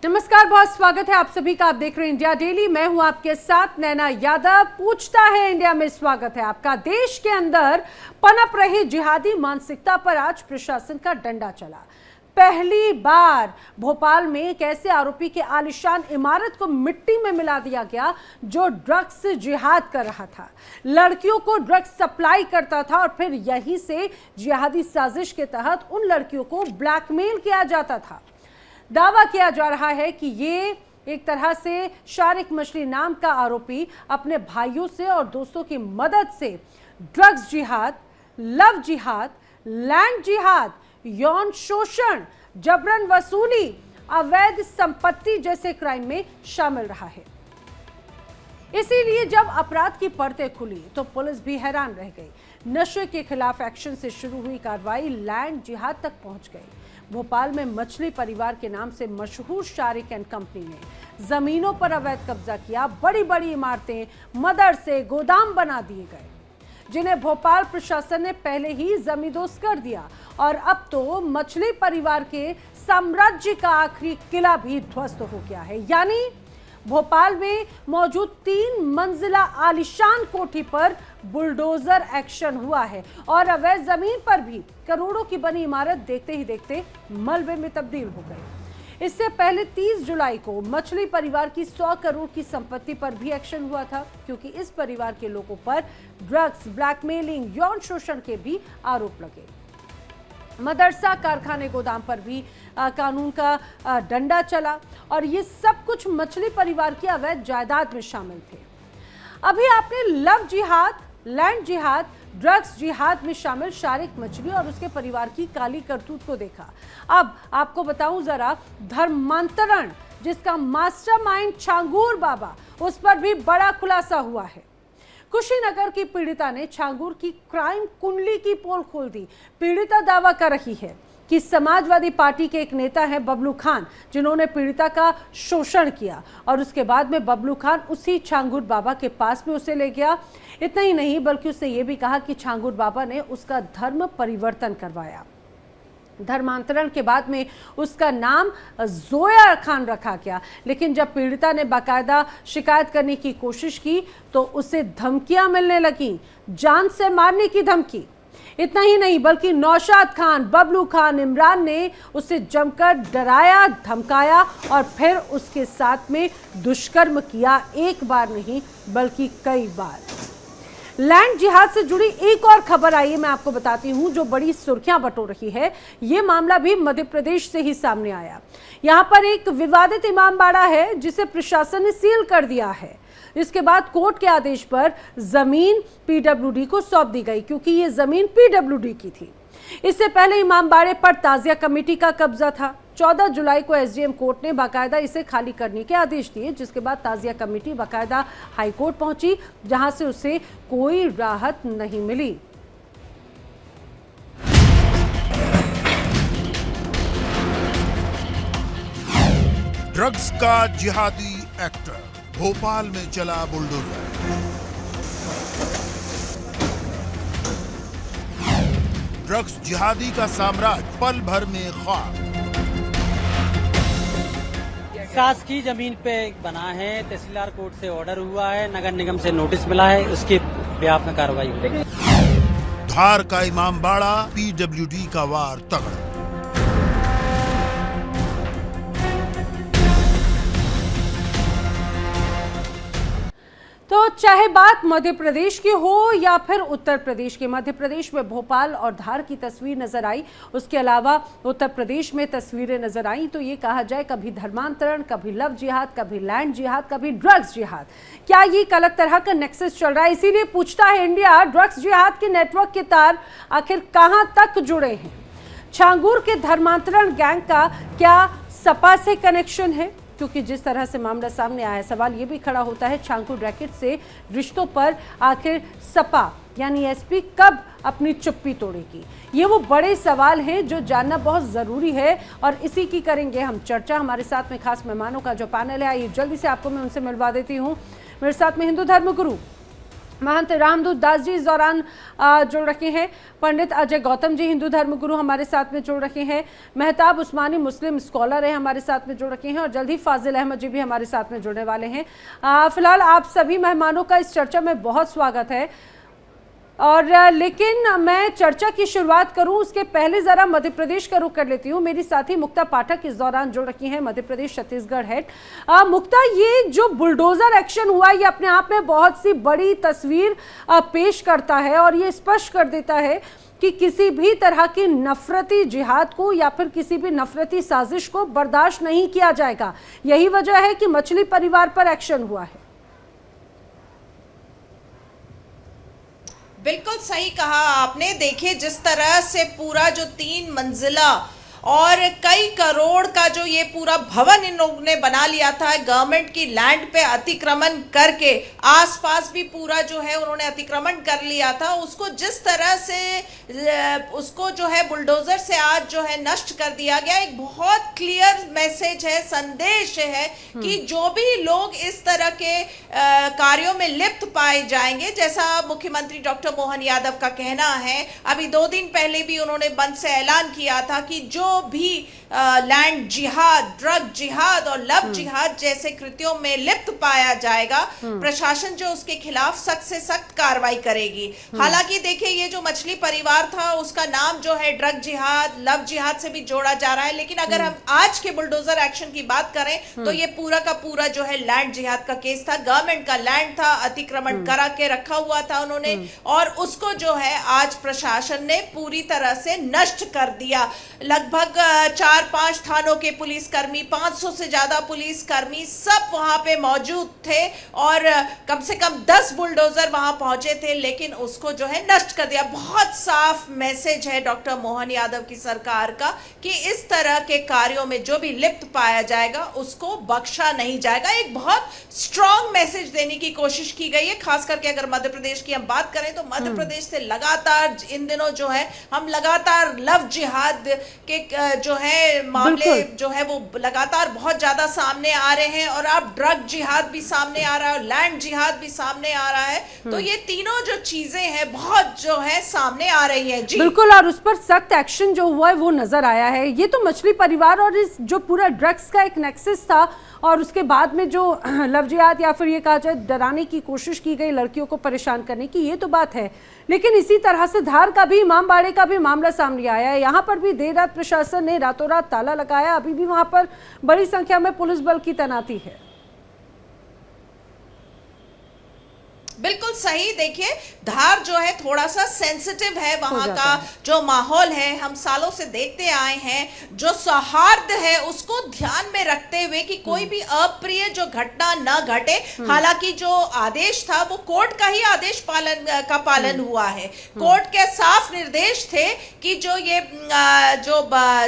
नमस्कार, बहुत स्वागत है आप सभी का। आप देख रहे हैं इंडिया डेली। मैं हूं आपके साथ नैना यादव। पूछता है इंडिया में स्वागत है आपका। देश के अंदर पनप रही जिहादी मानसिकता पर आज प्रशासन का डंडा चला। पहली बार भोपाल में एक ऐसे आरोपी के आलीशान इमारत को मिट्टी में मिला दिया गया जो ड्रग्स जिहाद कर रहा था, लड़कियों को ड्रग्स सप्लाई करता था और फिर यहीं से जिहादी साजिश के तहत उन लड़कियों को ब्लैकमेल किया जाता था। दावा किया जा रहा है कि ये एक तरह से शारिक मछली नाम का आरोपी अपने भाइयों से और दोस्तों की मदद से ड्रग्स जिहाद, लव जिहाद, लैंड जिहाद, यौन शोषण, जबरन वसूली, अवैध संपत्ति जैसे क्राइम में शामिल रहा है। इसीलिए जब अपराध की परतें खुली तो पुलिस भी हैरान रह गई। नशे के खिलाफ एक्शन से शुरू हुई कार्रवाई लैंड जिहाद तक पहुंच गई। भोपाल में मछली परिवार के नाम से मशहूर शारिक एंड कंपनी ने जमीनों पर अवैध कब्जा किया। बड़ी बड़ी इमारतें, मदरसे, गोदाम बना दिए गए जिन्हें भोपाल प्रशासन ने पहले ही जमींदोज कर दिया और अब तो मछली परिवार के साम्राज्य का आखिरी किला भी ध्वस्त हो गया है। यानी भोपाल में मौजूद 3 मंजिला आलीशान कोठी पर बुलडोजर एक्शन हुआ है और अवैध जमीन पर भी करोड़ों की बनी इमारत देखते ही देखते मलबे में तब्दील हो गई। इससे पहले 30 जुलाई को मछली परिवार की 100 करोड़ की संपत्ति पर भी एक्शन हुआ था, क्योंकि इस परिवार के लोगों पर ड्रग्स, ब्लैकमेलिंग, यौन शोषण के भी आरोप लगे। मदरसा, कारखाने, गोदाम पर भी कानून का डंडा चला और ये सब कुछ मछली परिवार की अवैध जायदाद में शामिल थे। अभी आपने लव जिहाद, लैंड जिहाद, ड्रग्स जिहाद में शामिल शारिक मछली और उसके परिवार की काली करतूत को देखा। अब आपको बताऊं जरा, धर्मांतरण जिसका मास्टरमाइंड छांगूर बाबा, उस पर भी बड़ा खुलासा हुआ है। कुशीनगर की पीड़िता ने छांगूर की क्राइम कुंडली की पोल खोल दी। पीड़िता दावा कर रही है कि समाजवादी पार्टी के एक नेता हैं बबलू खान, जिन्होंने पीड़िता का शोषण किया और उसके बाद में बबलू खान उसी छांगूर बाबा के पास में उसे ले गया। इतना ही नहीं बल्कि उसने ये भी कहा कि छांगूर बाबा ने उसका धर्म परिवर्तन करवाया। धर्मांतरण के बाद में उसका नाम जोया खान रखा गया, लेकिन जब पीड़िता ने बाकायदा शिकायत करने की कोशिश की तो उसे धमकियां मिलने लगी, जान से मारने की धमकी। इतना ही नहीं बल्कि नौशाद खान, बबलू खान, इमरान ने उसे जमकर डराया, धमकाया और फिर उसके साथ में दुष्कर्म किया। एक बार नहीं बल्कि कई बार। लैंड जिहाद से जुड़ी एक और खबर आई है, मैं आपको बताती हूं, जो बड़ी सुर्खियां बटोर रही है। यह मामला भी मध्य प्रदेश से ही सामने आया। यहां पर एक विवादित इमामबाड़ा है जिसे प्रशासन ने सील कर दिया है। इसके बाद कोर्ट के आदेश पर जमीन पीडब्ल्यूडी को सौंप दी गई, क्योंकि ये जमीन पीडब्ल्यूडी की थी। इससे पहले इमामबाड़े पर ताजिया कमेटी का कब्जा था। 14 जुलाई को एसडीएम कोर्ट ने बाकायदा इसे खाली करने के आदेश दिए, जिसके बाद ताजिया कमेटी बाकायदा हाईकोर्ट पहुंची, जहां से उसे कोई राहत नहीं मिली। ड्रग्स का जिहादी एक्टर, भोपाल में चला बुलडोजर। ड्रग्स जिहादी का साम्राज्य पल भर में खाक। शासकीय जमीन पे बना है, तहसीलदार कोर्ट से ऑर्डर हुआ है, नगर निगम से नोटिस मिला है, उसके ब्याह में कार्रवाई हुई। धार का इमामबाड़ा, पीडब्ल्यूडी का वार तगड़ा। तो चाहे बात मध्य प्रदेश की हो या फिर उत्तर प्रदेश की, मध्य प्रदेश में भोपाल और धार की तस्वीर नजर आई, उसके अलावा उत्तर प्रदेश में तस्वीरें नजर आई, तो ये कहा जाए कभी धर्मांतरण, कभी लव जिहाद, कभी लैंड जिहाद, कभी ड्रग्स जिहाद। क्या ये एक अलग तरह का नेक्सस चल रहा है? इसीलिए पूछता है इंडिया, ड्रग्स जिहाद के नेटवर्क के तार आखिर कहां तक जुड़े हैं? छांगूर के धर्मांतरण गैंग का क्या सपा से कनेक्शन है? क्योंकि जिस तरह से मामला सामने आया है, सवाल ये भी खड़ा होता है छांगूर रैकेट से रिश्तों पर आखिर सपा यानी एसपी कब अपनी चुप्पी तोड़ेगी? ये वो बड़े सवाल हैं जो जानना बहुत ज़रूरी है और इसी की करेंगे हम चर्चा। हमारे साथ में खास मेहमानों का जो पैनल है, आइए जल्दी से आपको मैं उनसे मिलवा देती हूँ। मेरे साथ में हिंदू धर्म गुरु महंत रामदूत दास जी इस दौरान जुड़ रखे हैं। पंडित अजय गौतम जी हिंदू धर्मगुरु हमारे साथ में जुड़ रखे हैं। मेहताब उस्मानी मुस्लिम स्कॉलर है हमारे साथ में जुड़ रखे हैं, और जल्द ही फाजिल अहमद जी भी हमारे साथ में जुड़ने वाले हैं। फिलहाल आप सभी मेहमानों का इस चर्चा में बहुत स्वागत है। और लेकिन मैं चर्चा की शुरुआत करूं उसके पहले जरा मध्य प्रदेश का रुख कर लेती हूं। मेरी साथी मुक्ता पाठक इस दौरान जुड़ रखी हैं, मध्य प्रदेश छत्तीसगढ़ हेड। मुक्ता, ये जो बुलडोजर एक्शन हुआ ये अपने आप में बहुत सी बड़ी तस्वीर पेश करता है और ये स्पष्ट कर देता है कि किसी भी तरह की नफरती जिहाद को या फिर किसी भी नफरती साजिश को बर्दाश्त नहीं किया जाएगा। यही वजह है कि मछली परिवार पर एक्शन हुआ है। बिल्कुल सही कहा आपने। देखिए, जिस तरह से पूरा जो 3 मंजिला और कई करोड़ का जो ये पूरा भवन इन लोगों ने बना लिया था गवर्नमेंट की लैंड पे अतिक्रमण करके, आसपास भी पूरा जो है उन्होंने अतिक्रमण कर लिया था, उसको जिस तरह से उसको जो है बुलडोजर से आज जो है नष्ट कर दिया गया। एक बहुत क्लियर मैसेज है, संदेश है कि जो भी लोग इस तरह के कार्यों में लिप्त पाए जाएंगे, जैसा मुख्यमंत्री डॉक्टर मोहन यादव का कहना है, अभी 2 दिन पहले भी उन्होंने बंद से ऐलान किया था कि जो भी लैंड जिहाद, ड्रग जिहाद और लव जिहाद जैसे कृत्यों में लिप्त पाया जाएगा, प्रशासन जो उसके खिलाफ सख्त से सख्त कार्रवाई करेगी। हालांकि देखिए, ये जो मछली परिवार था उसका नाम जो है ड्रग जिहाद, लव जिहाद से भी जोड़ा जा रहा है, लेकिन अगर हम आज के बुलडोजर एक्शन की बात करें तो ये पूरा का पूरा जो है लैंड जिहाद का केस था। गवर्नमेंट का लैंड था, अतिक्रमण करा के रखा हुआ था उन्होंने, और उसको जो है आज प्रशासन ने पूरी तरह से नष्ट कर दिया। लगभग 4-5 थानों के पुलिसकर्मी, 500 से ज्यादा पुलिसकर्मी सब वहां पे मौजूद थे और कम से कम 10 बुलडोजर वहां पहुंचे थे, लेकिन उसको जो है नष्ट कर दिया। बहुत साफ मैसेज है डॉक्टर मोहन यादव की सरकार का कि इस तरह के कार्यों में जो भी लिप्त पाया जाएगा उसको बख्शा नहीं जाएगा। एक बहुत स्ट्रॉन्ग मैसेज देने की कोशिश की गई है। खास करके अगर मध्य प्रदेश की हम बात करें तो मध्य प्रदेश से लगातार इन दिनों जो है हम लगातार लव जिहाद के जो है मामले जो है वो लगातार बहुत ज्यादा सामने आ रहे हैं, और अब ड्रग जिहाद भी सामने आ रहा है और लैंड जिहाद भी सामने आ रहा है। तो ये तीनों जो चीजें हैं बहुत जो है सामने आ रही है। जी बिल्कुल, और उस पर सख्त एक्शन जो हुआ है वो नजर आया है। ये तो मछली परिवार और इस जो पूरा ड्रग्स का एक नेक्सस था, और उसके बाद में जो लव जिहाद या फिर ये कहा जाए डराने की कोशिश की गई लड़कियों को परेशान करने की, ये तो बात है। लेकिन इसी तरह से धार का भी, इमामबाड़े का भी मामला सामने आया है। यहाँ पर भी देर रात प्रशासन ने रातों रात ताला लगाया, अभी भी वहां पर बड़ी संख्या में पुलिस बल की तैनाती है। बिल्कुल सही। देखिए, धार जो है थोड़ा सा सेंसिटिव है, वहां का जो माहौल है हम सालों से देखते आए हैं, जो सौहार्द है उसको ध्यान में रखते हुए कि कोई भी अप्रिय जो घटना न घटे। हालांकि जो आदेश था वो कोर्ट का ही आदेश पालन हुआ है। कोर्ट के साफ निर्देश थे कि जो ये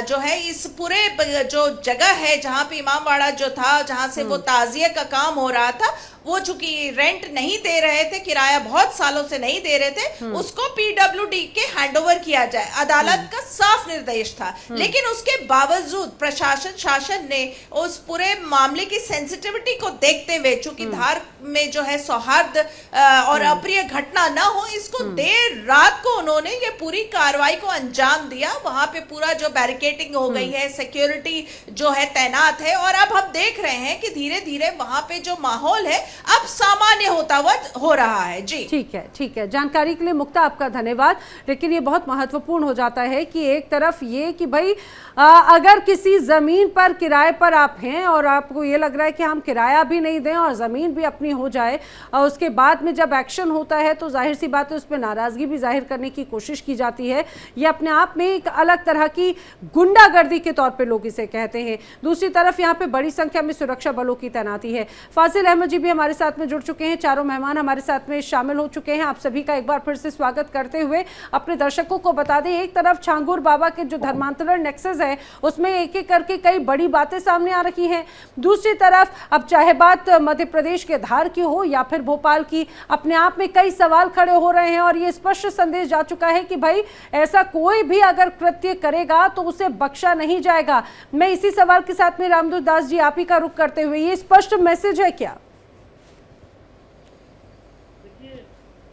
जो है इस पूरे जो जगह है जहां पे इमामबाड़ा जो था, जहां से वो ताजिए का काम हो रहा था, वो चूंकि रेंट नहीं दे रहे थे, किराया बहुत सालों से नहीं दे रहे थे, उसको पीडब्ल्यूडी के हैंडओवर किया जाए, अदालत का साफ निर्देश था। लेकिन उसके बावजूद प्रशासन शासन ने उस पूरे मामले की सेंसिटिविटी को देखते हुए, चूंकि धार में जो है सौहार्द और अप्रिय घटना ना हो, इसको देर रात को उन्होंने ये पूरी कार्रवाई को अंजाम दिया। वहां पे पूरा जो बैरिकेडिंग हो गई है, सिक्योरिटी जो है तैनात है, और अब हम देख रहे हैं कि धीरे धीरे वहां पे जो माहौल है अब सामान्य होता हुआ हो रहा है। जी ठीक है, ठीक है। जानकारी के लिए मुक्ता आपका धन्यवाद। लेकिन ये बहुत महत्वपूर्ण हो जाता है कि एक तरफ ये कि भाई अगर किसी ज़मीन पर किराए पर आप हैं और आपको ये लग रहा है कि हम किराया भी नहीं दें और ज़मीन भी अपनी हो जाए, और उसके बाद में जब एक्शन होता है तो जाहिर सी बात है उस पर नाराज़गी भी जाहिर करने की कोशिश की जाती है। ये अपने आप में एक अलग तरह की गुंडागर्दी के तौर पर लोग इसे कहते हैं। दूसरी तरफ यहाँ पे बड़ी संख्या में सुरक्षा बलों की तैनाती है। फाजिल अहमद जी भी हमारे साथ में जुड़ चुके हैं, चारों मेहमान हमारे साथ में शामिल हो चुके हैं। आप सभी का एक बार फिर से स्वागत करते हुए अपने दर्शकों को बता दें, एक तरफ छांगुर बाबा के जो धर्मांतरण नेक्सस है उसमें एक एक करके कई बड़ी बातें सामने आ रही हैं। दूसरी तरफ अब चाहे बात मध्य प्रदेश के धार की हो या फिर भोपाल की, अपने आप में कई सवाल खड़े हो रहे हैं और ये स्पष्ट संदेश जा चुका है कि भाई ऐसा कोई भी अगर कृत्य करेगा तो उसे बख्शा नहीं जाएगा। मैं इसी सवाल के साथ में रामदूत दास जी आप ही का रुख करते हुए, ये स्पष्ट मैसेज है क्या?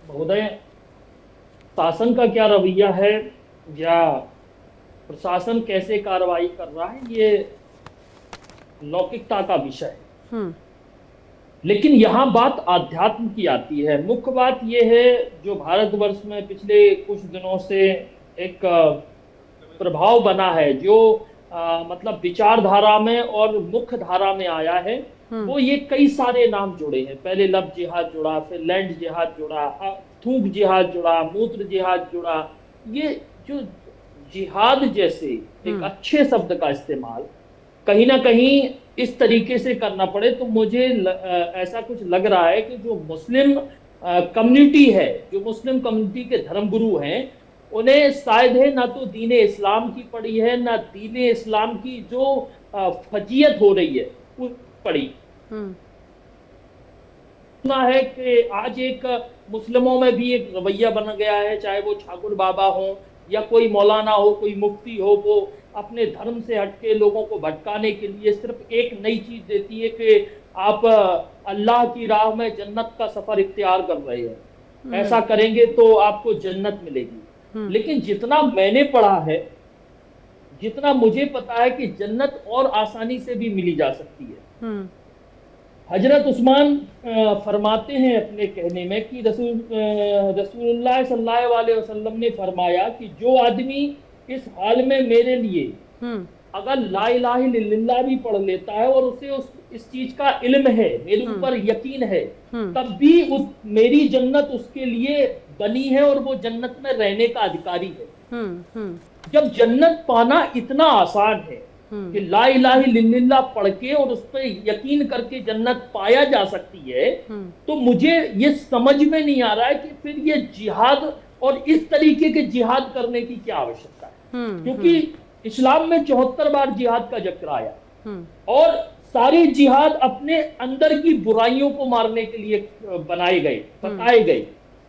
महोदय, शासन का क्या रवैया है या प्रशासन कैसे कार्रवाई कर रहा है, ये लौकिकता का विषय है। हम्म। लेकिन यहाँ बात आध्यात्म की आती है। मुख्य बात यह है जो भारतवर्ष में पिछले कुछ दिनों से एक प्रभाव बना है, जो मतलब विचारधारा में और मुख्य धारा में आया है, वो ये कई सारे नाम जुड़े हैं। पहले लव जिहाद जुड़ा, फिर लैंड जिहाद जुड़ा, थूक जिहाद जुड़ा, मूत्र जिहाद जुड़ा। ये जो जिहाद जैसे एक अच्छे शब्द का इस्तेमाल कहीं ना कहीं इस तरीके से करना पड़े, तो मुझे ऐसा कुछ लग रहा है कि जो मुस्लिम कम्युनिटी है, जो मुस्लिम कम्युनिटी के धर्मगुरु हैं, उन्हें शायद है ना तो दीन इस्लाम की पड़ी है, ना दीन इस्लाम की जो फजीयत हो रही है वो पड़ी। सुना है कि आज एक मुस्लिमों में भी एक रवैया बन गया है, चाहे वो ठाकुर बाबा हो या कोई मौलाना हो, कोई मुफ्ती हो, वो अपने धर्म से हटके लोगों को भटकाने के लिए सिर्फ एक नई चीज देती है कि आप अल्लाह की राह में जन्नत का सफर इख्तियार कर रहे हैं, ऐसा करेंगे तो आपको जन्नत मिलेगी। लेकिन जितना मैंने पढ़ा है, जितना मुझे पता है कि जन्नत और आसानी से भी मिली जा सकती है। हजरत उस्मान फरमाते हैं अपने कहने में कि रसूलुल्लाह सल्लल्लाहु अलैहि वसल्लम ने फरमाया कि जो आदमी इस हाल में मेरे लिए अगर ला इलाहा इल्लल्लाह भी पढ़ लेता है और उसे इस चीज का इल्म है, मेरे ऊपर यकीन है, तब भी मेरी जन्नत उसके लिए बनी है और वो जन्नत में रहने का अधिकारी है। जब जन्नत पाना इतना आसान है कि ला इलाहा इल्लल्लाह पढ़ के और उस पर यकीन करके जन्नत पाया जा सकती है, तो मुझे ये समझ में नहीं आ रहा है कि फिर ये जिहाद और इस तरीके के जिहाद करने की क्या आवश्यकता है। क्योंकि इस्लाम में 74 बार जिहाद का जिक्र आया और सारे जिहाद अपने अंदर की बुराइयों को मारने के लिए बनाए गए, बताए गए।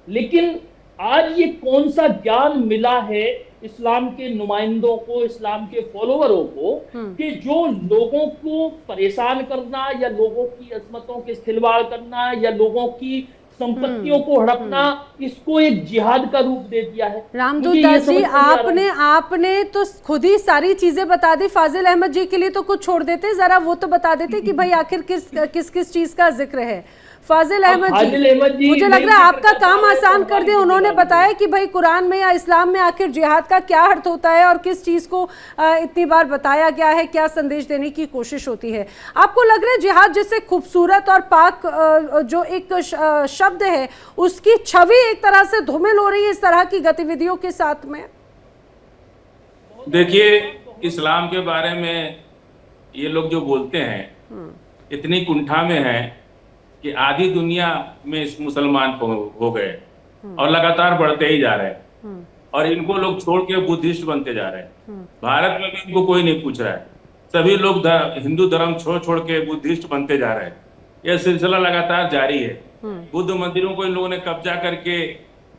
लेकिन आज ये कौन सा ज्ञान मिला है इस्लाम के नुमाइंदों को, इस्लाम के फॉलोवरों को, कि जो लोगों को परेशान करना या लोगों की अजमतों के खिलवाड़ करना या लोगों की संपत्तियों को हड़पना, इसको एक जिहाद का रूप दे दिया है। रामदूत दास जी, आपने तो खुद ही सारी चीजें बता दी। फाजिल अहमद जी के लिए तो कुछ छोड़ देते, जरा वो तो बता देते कि भाई आखिर किस चीज का जिक्र है। फाजिल अहमद जी, मुझे लग रहा है आपका काम आसान कर दिया। उन्होंने बताया कि भाई कुरान में या इस्लाम में आखिर जिहाद का क्या अर्थ होता है और किस चीज को इतनी बार बताया गया है, क्या संदेश देने की कोशिश होती है। आपको लग रहा है जिहाद जैसे खूबसूरत और पाक जो एक शब्द है, उसकी छवि एक तरह से धूमिल हो रही है इस तरह की गतिविधियों के साथ में? देखिए, इस्लाम के बारे में ये लोग जो बोलते हैं इतनी कुंठा में है कि आधी दुनिया में इस मुसलमान हो गए और लगातार बढ़ते ही जा रहे हैं, और इनको लोग छोड़ के बुद्धिस्ट बनते जा रहे हैं। भारत में भी इनको कोई नहीं पूछ रहा है, सभी लोग हिंदू धर्म छोड़ के बुद्धिस्ट बनते जा रहे हैं। यह सिलसिला लगातार जारी है। बुद्ध मंदिरों को इन लोगों ने कब्जा करके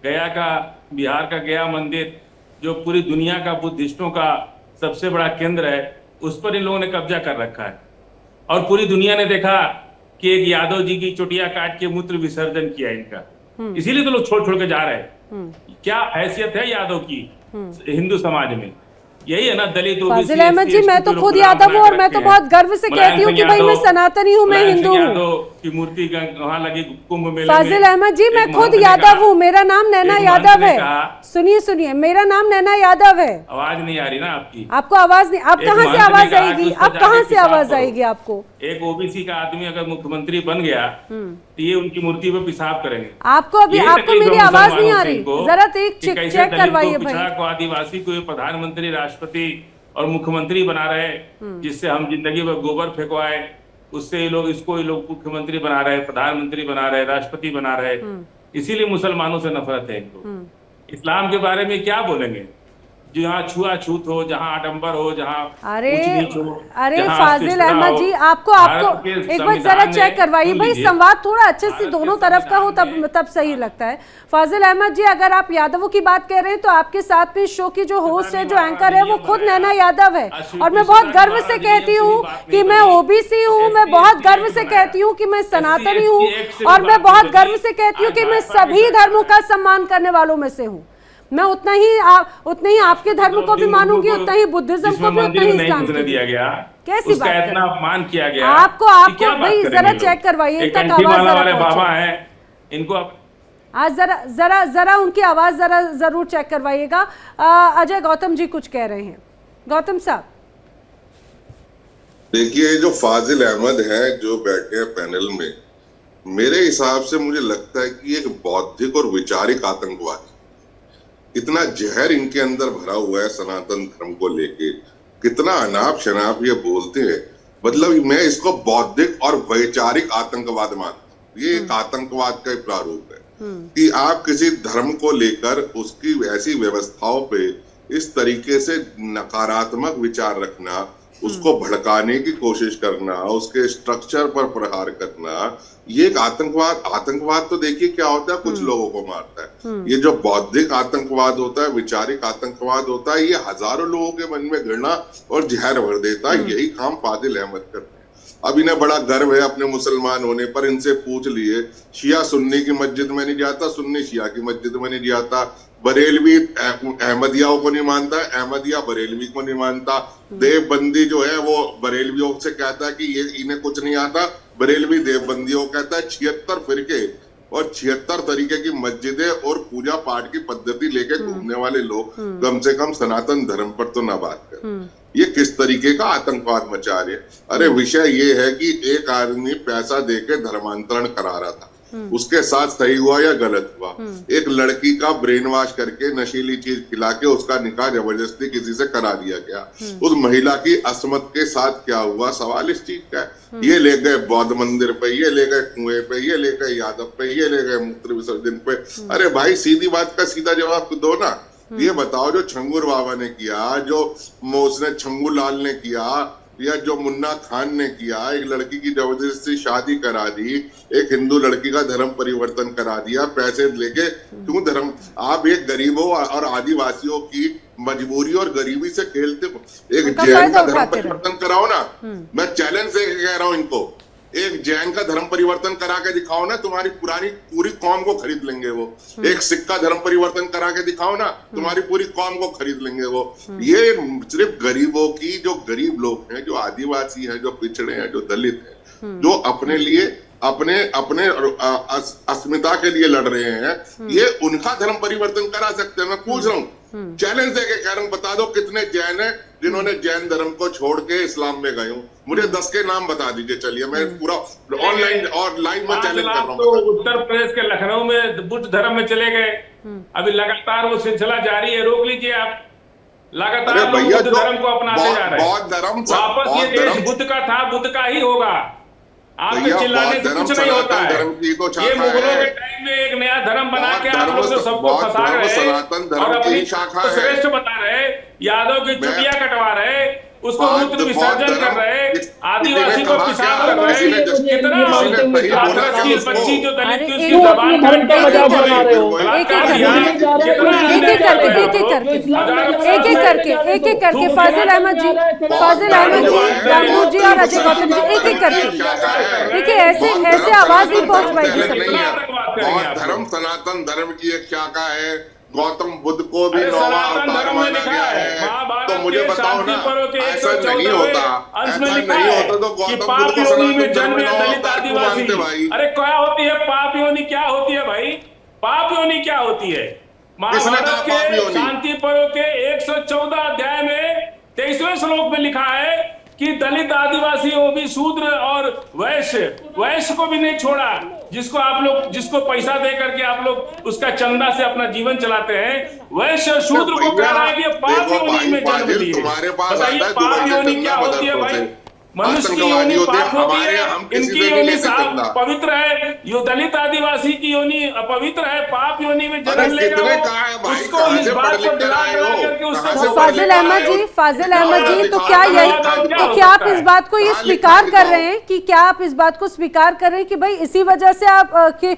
गया का, बिहार का गया मंदिर जो पूरी दुनिया का बुद्धिस्टों का सबसे बड़ा केंद्र है, उस पर इन लोगों ने कब्जा कर रखा है। और पूरी दुनिया ने देखा कि एक यादव जी की चुटिया काट के मूत्र विसर्जन किया इनका, इसीलिए तो लोग छोड़ के जा रहे हैं। क्या हैसियत है यादव की हिंदू समाज में? यही है ना, दलित। फाजिल अहमद जी, मैं तो खुद यादव हूँ और मैं तो बहुत गर्व से कहती हूँ कि भाई मैं सनातनी हूँ, मैं हिंदू हूँ। की मूर्ति वहाँ लगी कुंभ मेले। फाजिल अहमद जी, मैं खुद यादव हूँ, मेरा नाम नैना यादव है। सुनिए, मेरा नाम नैना यादव है। आवाज नहीं आ रही ना आपकी? आपको आवाज नहीं? आप कहाँ से आवाज आएगी? आप कहाँ से आवाज आएगी आपको? एक ओबीसी का आदमी अगर मुख्यमंत्री बन गया तो ये उनकी मूर्ति पे पेशाब करेंगे। आपको मेरी आवाज नहीं आ रही? जरा चेक करवाइए भाई। आदिवासी को प्रधानमंत्री, राष्ट्रपति और मुख्यमंत्री बना रहे, जिससे हम जिंदगी में गोबर फेंकवाए, उससे ये लोग मुख्यमंत्री बना रहे, प्रधानमंत्री बना रहे, राष्ट्रपति बना रहे। इसीलिए मुसलमानों से नफरत है इनको। इस्लाम के बारे में क्या बोलेंगे? जहाँ छुआछूत हो, जहाँ आडंबर हो, जहाँ अरे ऊंच नीच हो, अरे जहाँ फाजिल अस्पृश्यता अहमद हो। जी, आपको भारत के एक बार जरा संविधान चेक ने- करवाइए सुन भाई, लीजिए, संवाद थोड़ा अच्छे से भारत के दोनों तरफ का हो संविधान तब सही लगता है। फाजिल अहमद जी, अगर आप यादवों की बात कह रहे हैं तो आपके साथ में शो की जो होस्ट है, जो एंकर है, वो खुद नैना यादव है। और मैं बहुत गर्व से कहती हूँ कि मैं ओबीसी हूँ, मैं बहुत गर्व से कहती हूँ कि मैं सनातनी हूँ, और मैं बहुत गर्व से कहती हूँ कि मैं सभी धर्मों का सम्मान करने वालों में से हूँ। मैं उतना ही आपके धर्म को भी मानूंगी, उतना ही बुद्धिज्म को भी, उतना ही इस्लाम को भी। दिया गया, कैसी उसका बात कर इतना अपमान किया गया। आपको कि क्या बात भाई करेंगे जरा लोग? चेक करवाइए, एक तक कंठी आवाज माला जरा वाले पहुंचे। बाबा हैं, इनको आज जरा उनकी आवाज जरूर चेक करवाइएगा। अजय गौतम जी कुछ कह रहे हैं। गौतम साहब, देखिए, जो फाजिल अहमद है जो बैठे हैं पैनल में, मेरे हिसाब से मुझे लगता है कि एक बौद्धिक और वैचारिक आतंकवादी, इतना जहर इनके अंदर भरा हुआ है सनातन धर्म को लेके, कितना अनाप शनाप ये बोलते हैं। मतलब मैं इसको बौद्धिक और वैचारिक आतंकवाद मानता हूँ। ये एक आतंकवाद का प्रारूप है कि आप किसी धर्म को लेकर उसकी ऐसी व्यवस्थाओं पे इस तरीके से नकारात्मक विचार रखना, उसको भड़काने की कोशिश करना, उसके स्ट्रक्चर पर प्रहार करना, ये एक आतंकवाद तो देखिए क्या होता है, कुछ लोगों को मारता है। ये जो बौद्धिक आतंकवाद होता है, वैचारिक आतंकवाद होता है, ये हजारों लोगों के मन में घृणा और जहर भर देता है। यही काम फाजिल अहमद करते हैं। अब इन्हें बड़ा गर्व है अपने मुसलमान होने पर। इनसे पूछ लिए, शिया सुन्नी की मस्जिद में नहीं जाता, सुन्नी शिया की मस्जिद में नहीं जाता, बरेलवी अहमदियाओं को नहीं मानता, अहमदिया बरेलवी को नहीं मानता, देवबंदी जो है वो बरेलवियों से कहता है कि ये इन्हें कुछ नहीं आता, बरेलवी देवबंदियों कहता है। 76 फिरके और 76 तरीके की मस्जिदें और पूजा पाठ की पद्धति लेके घूमने वाले लोग कम से कम सनातन धर्म पर तो ना बात कर। ये किस तरीके का आतंकवाद मचा रहे। अरे विषय ये है कि एक आदमी पैसा देके धर्मांतरण करा रहा था, उसके साथ सही हुआ या गलत हुआ। एक लड़की का ब्रेन वॉश करके नशीली चीज खिला के उसका निकाह जबरदस्ती किसी से करा दिया गया। उस महिला की असमत के साथ क्या हुआ, सवाल इस चीज का है। ये ले गए बौद्ध मंदिर पे, ये ले गए कुएं पे, ये ले गए यादव पे, ये ले गए मूत्र विसर्जन पे। अरे भाई सीधी बात का सीधा जवाब दो ना। ये बताओ, जो छंगूर बाबा ने किया, जो मोहसिन छंगू लाल ने किया, या जो मुन्ना खान ने किया, एक लड़की की जबरदस्ती शादी करा दी, एक हिंदू लड़की का धर्म परिवर्तन करा दिया पैसे लेके। क्यों धर्म? आप एक गरीबों और आदिवासियों की मजबूरी और गरीबी से खेलते हो। एक जैन का धर्म परिवर्तन कराओ ना। मैं चैलेंज से कह रहा हूं इनको, एक जैन का धर्म परिवर्तन करा के दिखाओ ना, तुम्हारी पूरी कौम को खरीद लेंगे वो। एक सिख का धर्म परिवर्तन करा के दिखाओ ना, तुम्हारी पूरी कौम को खरीद लेंगे वो। ये सिर्फ गरीबों की, जो गरीब लोग हैं, जो आदिवासी हैं, जो पिछड़े हैं, जो दलित हैं, जो अपने लिए अपने अस्मिता के लिए लड़ रहे हैं, ये उनका धर्म परिवर्तन करा सकते हैं। मैं पूछ रहा हूँ, चैलेंज देके कह रहा हूँ, बता दो कितने जैन हैं जिन्होंने जैन धर्म को छोड़ के इस्लाम में गए हो। मुझे 10 के नाम बता दीजिए। चलिए, मैं पूरा ऑनलाइन और लाइव में चैलेंज कर रहा हूँ। उत्तर प्रदेश के लखनऊ में बुद्ध धर्म में चले गए। अभी लगातार वो सिलसिला जारी है, रोक लीजिए आप। लगातार लोग बुद्ध धर्म को अपनाते जा रहे हैं। वापस ये देश बुद्ध का था, बुद्ध का ही होगा। आपके चिल्लाने से कुछ नहीं होता है। ये मुगलों के टाइम में एक नया धर्म बना के आप लोग सबको फंसा रहे और अपनी श्रेष्ठ बता रहे, यादव की चुटिया कटवा रहे, उसको मूत्र विसर्जन कर रहे, आदिवासी को पिसाब कर रहे। कितना बच्ची जो दलित की उसकी जबान एक एक करके फाजिल अहमद जी, रामदूत जी और अजय गौतम जी, एक एक करके देखिए, ऐसे आवाज नहीं पहुंच पाएगी सबकी। धर्म सनातन धर्म की एक शाखा है। गौतम बुद्ध को भी नौवां अवतार माना गया है। तो मुझे बताओ ना, ऐसा नहीं होता, ऐसा नहीं होता तो गौतम बुद्ध को सनातन धर्म में नौवां अवतार क्यों मानते भाई? अरे क्या होती है पाप योनि? क्या होती है भाई पाप योनि? क्या होती है? महाभारत के शांति पर्व के 114 अध्याय में 23वें श्लोक में लिखा है कि दलित, आदिवासी, ओबी, शूद्र और वैश्य को भी नहीं छोड़ा। जिसको पैसा दे करके आप लोग उसका चंदा से अपना जीवन चलाते हैं, वैश्य शूद्र को कह रहा है कि पाप योनि में जन्म लिए। बताइए पाप योनि क्या होती है भाई? मनुष्य की योनि होते हैं, पाप होती हमारे है, यहाँ हम किसी इनकी से नहीं योनि ले सकते साफ ना। पवित्र है। यो दलित आदिवासी की योनि अपवित्र है, पाप योनि में अरे जन्म लेगा कितने वो, कहा है भाई, उसको कहाँ इस से बात पढ़ को लिख कर डरा आए डरा हो? करके उससे कहाँ तो से ऊपर पढ़ फाजिल लिख कर अहमद आए हो? जी, फाजिल दिखाओ अहमद ना, जी, तो दिखाओ क्या ना, यही, दिखाओ, तो दिखाओ। क्या आप इस बात को ये कहाँ लिखा स्वीकार कर दिखाओ। रहे हैं कि क्या आप इस बात को स्वीकार कर रहे हैं कि भाई इसी वजह से आप कि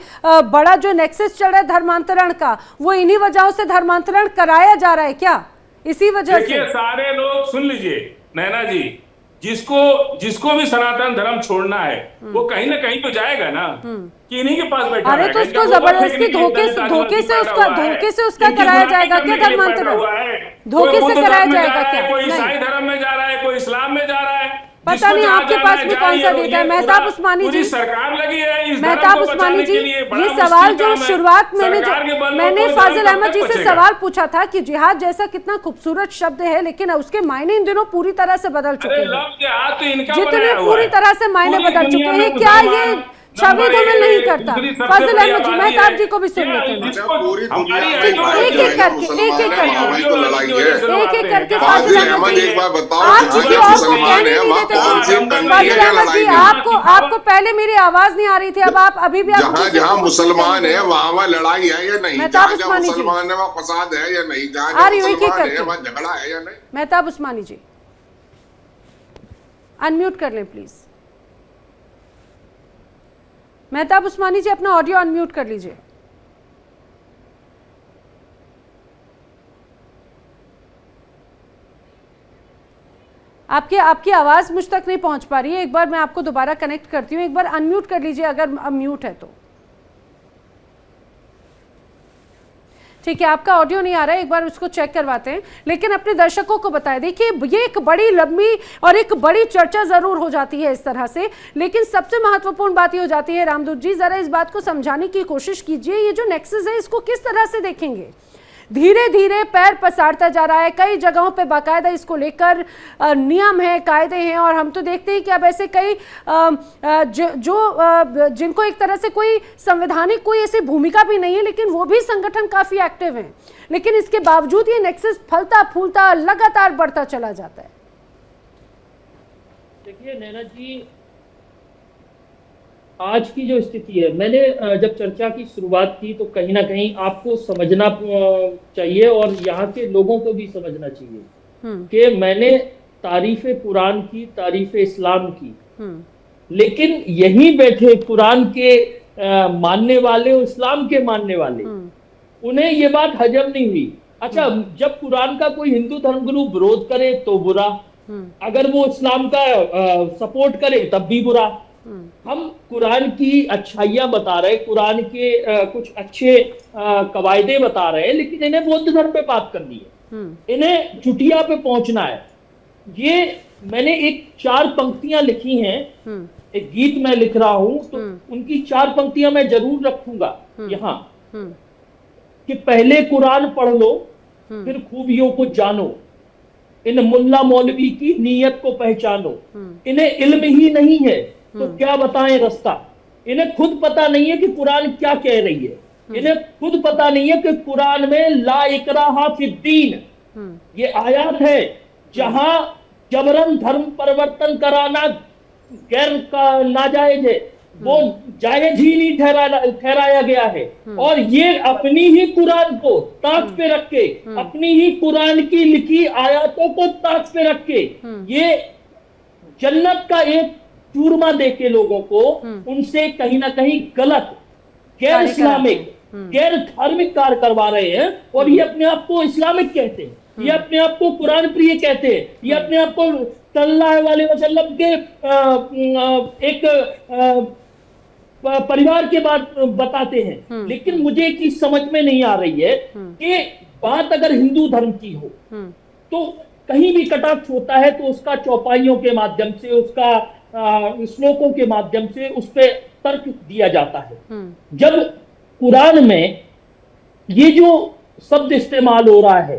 बड़ा जो नेक्सस चल रहा है धर्मांतरण का, वो इन्हीं वजहों से धर्मांतरण कराया जा रहा है क्या, इसी वजह से? देखिए सारे लोग सुन लीजिए नैना जी, जिसको भी सनातन धर्म छोड़ना है वो कहीं ना कहीं तो जाएगा ना, कि इन्हीं के पास बैठा अरे तो रहेगा। उसको इनका गोबर जबरदस्ती फेंकने के लिए धोखे दलित आदिवासी से पैदा उसका हुआ है। धोखे से उसका इनकी कराया गुलामी जाएगा करने क्या के लिए पैदा धर्मांतरण? हुआ है। धोखे कोई से बुद्ध कराया धर्म में जा जाएगा रहा है, क्या? कोई नहीं, ईसाई धर्म में जा रहा है, कोई इस्लाम में जा रहा है। पता जिसको नहीं जहाँ आपके जाना पास है में जाए, कौन सा ये डेटा है। पूरा- मेहताब उस्मानी पूरी जी, सरकार लगी है इस धर्म मेहताब को उस्मानी बचाने जी, के लिए। बड़ा ये मुश्किल सवाल जो काम है। शुरुआत मैंने सरकार के बल पर मैंने कोई फाजिल धर्म अहमद कब जी तक से बचेगा? सवाल पूछा था कि जिहाद जैसा कितना खूबसूरत शब्द है, लेकिन उसके मायने इन दिनों पूरी तरह से बदल चुके अरे हैं। लफ्ज़ जिहाद तो इनका जितने बनाया हुआ पूरी है। तरह से मायने पूरी बदल दुनिया चुके में हैं, क्या ये मुसलमान छवि नंबर धूमिल एक नहीं है, करता? दूसरी सबसे फाजिल बड़ी अहमद जी, आबादी मेहताब है। जी को भी सुन क्या लेते हैं। जिसको पूरी दुनिया हमारी में आइडियोलॉजी भाई एक-एक जाए ना करके, मुसलमान एक-एक है, करके। वहाँ वही तो लड़ाई है। एक-एक करके फाजिल फाजिल अहमद अहमद जी, एक बार बताओ, आप जहाँ किसी के और को मुसलमान कहने है नहीं वहाँ देते कौन सी थे। कंट्री फाजिल है या अहमद जी, लड़ाई है? आपको पहले मेरी आवाज नहीं आ रही थी, अब आप अभी भी आप जहाँ दूसरे जहाँ को मुसलमान कहने है दे। वहाँ लड़ाई है या नहीं? मेहताब जहाँ जहाँ उस्मानी जी। मुसलमान है वहाँ फसाद है या नहीं? जहाँ आ जहाँ रही हूँ, एक-एक मुसलमान है करके। वहाँ झगड़ा है या नहीं? मेहताब उस्मानी जी, अनम्यूट कर लें प्लीज। मेहताब उस्मानी जी, अपना ऑडियो अनम्यूट कर लीजिए। आपकी आवाज मुझ तक नहीं पहुंच पा रही है। एक बार मैं आपको दोबारा कनेक्ट करती हूँ, एक बार अनम्यूट कर लीजिए अगर म्यूट है तो। ठीक है, आपका ऑडियो नहीं आ रहा है, एक बार उसको चेक करवाते हैं। लेकिन अपने दर्शकों को बताएं, देखिए ये एक बड़ी लंबी और एक बड़ी चर्चा जरूर हो जाती है इस तरह से, लेकिन सबसे महत्वपूर्ण बात ये हो जाती है, रामदूत जी जरा इस बात को समझाने की कोशिश कीजिए, ये जो नेक्सस है इसको किस तरह से देखेंगे? धीरे धीरे पैर पसारता जा रहा है, कई जगहों पे बाकायदा इसको लेकर नियम है, कायदे हैं, और हम तो देखते हैं कि अब ऐसे कई जिनको एक तरह से कोई संवैधानिक कोई ऐसी भूमिका भी नहीं है, लेकिन वो भी संगठन काफी एक्टिव हैं, लेकिन इसके बावजूद ये नेक्सस फलता फूलता लगातार बढ़ता चला जाता है। देखिए नैना जी, आज की जो स्थिति है, मैंने जब चर्चा की शुरुआत की तो कहीं ना कहीं आपको समझना चाहिए और यहाँ के लोगों को भी समझना चाहिए कि मैंने तारीफ कुरान की, तारीफ इस्लाम की, लेकिन यहीं बैठे कुरान के मानने वाले और इस्लाम के मानने वाले, उन्हें ये बात हजम नहीं हुई। अच्छा, जब कुरान का कोई हिंदू धर्मगुरु विरोध करे तो बुरा, अगर वो इस्लाम का सपोर्ट करे तब भी बुरा। हम कुरान की अच्छाइयां बता रहे, कुरान के कुछ अच्छे कवायदे बता रहे हैं, लेकिन इन्हें बौद्ध धर्म पे बात करनी है, इन्हें चुटिया पे पहुंचना है। ये मैंने एक 4 पंक्तियां लिखी हैं, एक गीत मैं लिख रहा हूं, तो उनकी 4 पंक्तियां मैं जरूर रखूंगा यहाँ, कि पहले कुरान पढ़ लो फिर खूबियों को जानो, इन मुल्ला मौलवी की नीयत को पहचानो, इन्हें इल्म ही नहीं है तो क्या बताएं रास्ता, इन्हें खुद पता नहीं है कि कुरान क्या कह रही है, इन्हें खुद पता नहीं है कि कुरान में ला इकराहा फिद्दीन ये आयत है जहां जबरन धर्म परिवर्तन कराना गैर का नाजायज है, वो जायज ही नहीं ठहराया गया है। और ये अपनी ही कुरान को ताक पे रख के, अपनी ही कुरान की लिखी आयतों को ताक पे रख के, ये जन्नत का एक चूरमा दे के लोगों को उनसे कहीं ना कहीं गलत, गैर इस्लामिक, गैर धार्मिक कार्य करवा रहे हैं, और ये अपने आप को इस्लामिक कहते हैं, ये अपने आप को कुरान प्रिय कहते हैं, ये अपने आप को सल्लल्लाहु अलैहि वसल्लम के एक परिवार के बात बताते हैं। लेकिन मुझे एक चीज समझ में नहीं आ रही है कि बात अगर हिंदू धर्म की हो तो कहीं भी कटाक्ष होता है तो उसका चौपाइयों के माध्यम से, उसका श्लोकों के माध्यम से उस पर तर्क दिया जाता है। जब कुरान में ये जो शब्द इस्तेमाल हो रहा है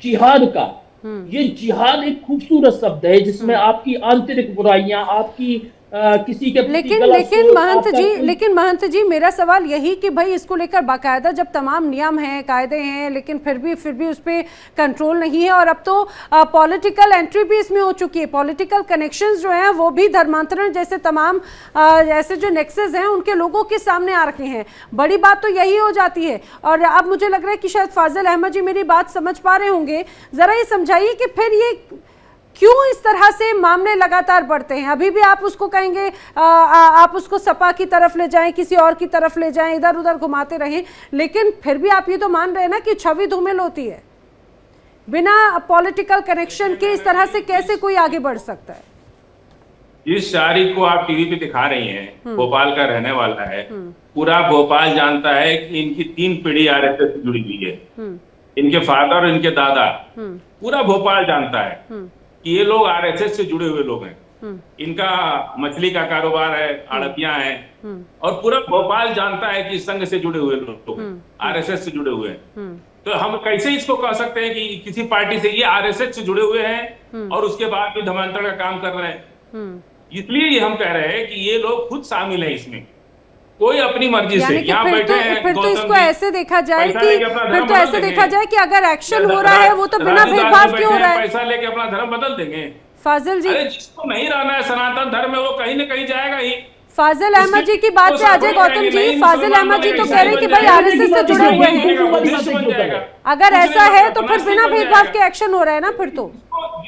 जिहाद का, ये जिहाद एक खूबसूरत शब्द है जिसमें आपकी आंतरिक बुराइयां, आपकी किसी के प्रति लेकिन गलत लेकिन सोच, महंत आपका जी कोई- लेकिन महंत जी मेरा सवाल यही कि भाई इसको लेकर बाकायदा जब तमाम नियम हैं, कायदे हैं, लेकिन फिर भी उस पर कंट्रोल नहीं है, और अब तो पॉलिटिकल एंट्री भी इसमें हो चुकी है, पॉलिटिकल कनेक्शंस जो हैं वो भी धर्मांतरण जैसे तमाम ऐसे जो नेक्सेस हैं उनके लोगों के सामने आ रखे हैं। बड़ी बात तो यही हो जाती है। और अब मुझे लग रहा है कि शायद फाजिल अहमद जी मेरी बात समझ पा रहे होंगे। जरा ये समझाइए कि फिर ये क्यों इस तरह से मामले लगातार बढ़ते हैं। अभी भी आप उसको कहेंगे आप उसको सपा की तरफ ले जाएं, किसी और की तरफ ले जाएं, इधर उधर घुमाते रहें, लेकिन फिर भी आप ये तो मान रहे हैं ना कि छवि धूमिल होती है। बिना पॉलिटिकल कनेक्शन के इस तरह से कैसे कोई आगे बढ़ सकता है? जिस शायरी को आप टीवी पे दिखा रही हैं, भोपाल का रहने वाला है, पूरा भोपाल जानता है कि इनकी 3 पीढ़ी आरएसएस से जुड़ी हुई है, इनके फादर और इनके दादा, पूरा भोपाल जानता है कि ये लोग आरएसएस से जुड़े हुए लोग हैं। इनका मछली का कारोबार है, आड़तियां हैं, और पूरा भोपाल जानता है कि संघ से जुड़े हुए लोग आरएसएस से जुड़े हुए हैं। तो हम कैसे इसको कह सकते हैं कि किसी पार्टी से ये आरएसएस से जुड़े हुए हैं और उसके बाद भी धर्मांतरण का काम कर रहे हैं? इसलिए ये हम कह रहे हैं कि ये लोग खुद शामिल है इसमें, कोई अपनी मर्जी से यहाँ बैठे हैं। फिर तो इसको ऐसे देखा जाए कि फिर तो ऐसे देखा जाए कि अगर एक्शन हो रहा है वो तो बिना भेदभाव क्यों हो रहा है? पैसा लेके अपना धर्म बदल देंगे। फाजिल जी, अरे जिसको नहीं रहना है सनातन धर्म में, वो कहीं न कहीं जाएगा ही। फाजिल अहमद जी की बात पे अजय गौतम जी, फाजिल अहमद जी तो कह रहे हैं कि भाई आरएसएस से जुड़े हुए हैं। अगर ऐसा है तो फिर बिना भेदभाव के एक्शन हो रहा है ना फिर तो।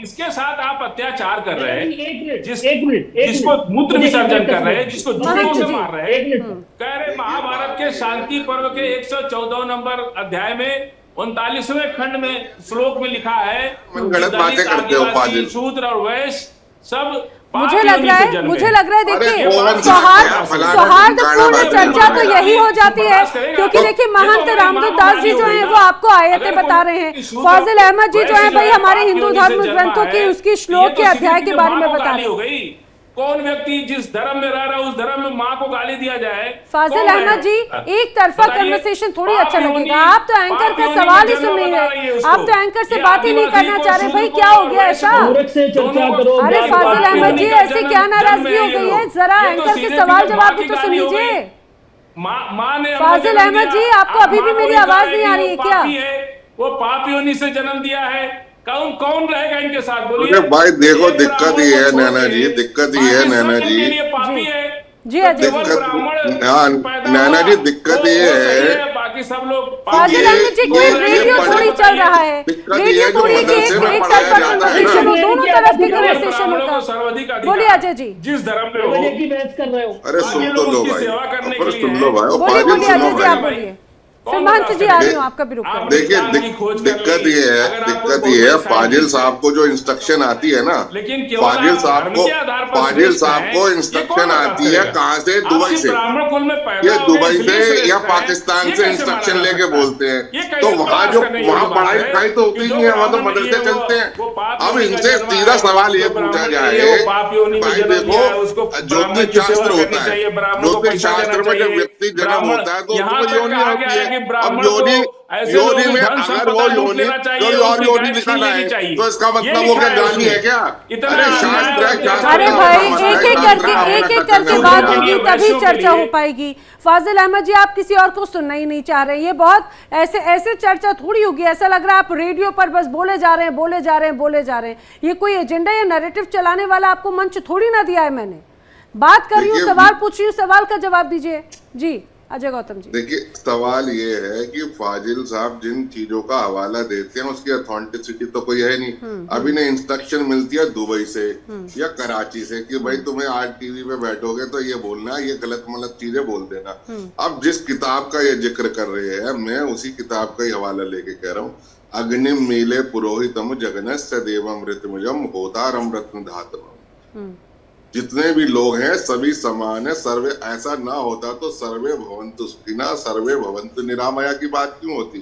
जिसके साथ आप अत्याचार कर रहे हैं, एक मिनट, जिसको मूत्र विसर्जन कर रहे हैं, जिसको जूतों से जी, मार रहे हैं, कह रहे महाभारत के शांति पर्व के 114 नंबर अध्याय में 39वें खंड में श्लोक में लिखा है, गलत बातें करते हो फाजिल। शूद्र और वैश्य सब मुझे लग रहा है देखिए अरे सौहार्दपूर्ण चर्चा तो यही हो जाती है, क्योंकि देखिए महंत रामदूत दास जी जो हैं वो आपको आयतें बता रहे हैं, फाजिल अहमद जी जो हैं भाई हमारे हिंदू धर्म ग्रंथों की उसकी श्लोक के अध्याय के बारे में बता रहे हैं। कौन व्यक्ति जिस धर्म में रह रहा है उस धर्म में माँ को गाली दिया जाए? फाजिल अहमद जी, एक तरफा कन्वर्सेशन थोड़ी अच्छा लगेगा। आप तो एंकर का सवाल ही सुन नहीं रहे, आप तो एंकर से बात ही नहीं करना चाह रहे। भाई क्या हो गया ऐसा? अरे फाजिल अहमद जी ऐसे क्या नाराजगी हो गई है? जरा एंकर के सवाल जवाब भी तो सुन लीजिए। फाजिल अहमद जी, आपको अभी भी मेरी आवाज नहीं आ रही है क्या? वो पाप योनि से जन्म दिया है, कौन रहेगा इनके साथ? बोलिए भाई देखो, दिक्कत ये है नैना जी, दिक्कत ये है नैना जी, पापी है जी अजय जी। हाँ नैना जी, दिक्कत ये है, बाकी सब लोग फाजिल अहमद जी कोई रेडियो थोड़ी चल रहा है, रेडियो थोड़ी एक तरफा कन्वर्सेशन हो, दोनों तरफ की कन्वर्सेशन होता। बोलिए अजय जी। जिस धर्म में हो कर रहे हो। अरे सुन तो लो भाई, सुन लो भाई, बोलिए अजय जी, आप बोलिए। महंत जी आ रही हूँ, आपका भी रुक कर। देखिए दिक्कत ये है फाजिल साहब को जो इंस्ट्रक्शन आती है ना, फाजिल साहब को इंस्ट्रक्शन आती है कहाँ से? दुबई से। ये दुबई से या पाकिस्तान से इंस्ट्रक्शन लेके बोलते हैं, तो वहाँ पढ़ाई लिखाई तो होती नहीं है, वहाँ तो मदरसे चलते हैं। अब इनसे सीधा सवाल ये पूछा जाए, भाई देखो ज्योतिष शास्त्र होता है, ज्योतिष शास्त्र में जब व्यक्ति जन्म होता है तो उसको योनि होती है। अब योनि में अगर वो योनि कोई और योनि निकाला है तो इसका मतलब वो क्या गाली है क्या? अरे शास्त्र है, अरे भाई एक एक करके बात होगी तभी चर्चा हो पाएगी। फाजिल अहमद जी, आप किसी और को सुनना ही नहीं चाह रहे, ये बहुत ऐसे चर्चा थोड़ी होगी। ऐसा लग रहा है आप रेडियो पर बस बोले जा रहे हैं। ये कोई एजेंडा या नैरेटिव चलाने वाला आपको मंच थोड़ी ना दिया है। मैंने बात कर रही हूँ, सवाल पूछ रही हूँ, सवाल का जवाब दीजिए। जी अजय गौतम जी। देखिए सवाल ये है कि फाजिल साहब जिन चीजों का हवाला देते हैं उसकी ऑथेंटिसिटी तो कोई है नहीं। अभी ने इंस्ट्रक्शन मिलती है दुबई से या कराची से कि भाई तुम्हें आज टीवी पे बैठोगे तो ये बोलना, ये गलत मलत चीजें बोल देना। अब जिस किताब का ये जिक्र कर रहे हैं, मैं उसी किताब का ही हवाला लेके कह रहा हूँ। अग्निम मीले पुरोहितम जगनस्य देवमृतमुजम होतारम रत्न धातम। जितने भी लोग हैं सभी समान है, सर्वे ऐसा ना होता तो सर्वे भवन्तु सुखिना सर्वे भवन्तु निरामया की बात क्यों होती?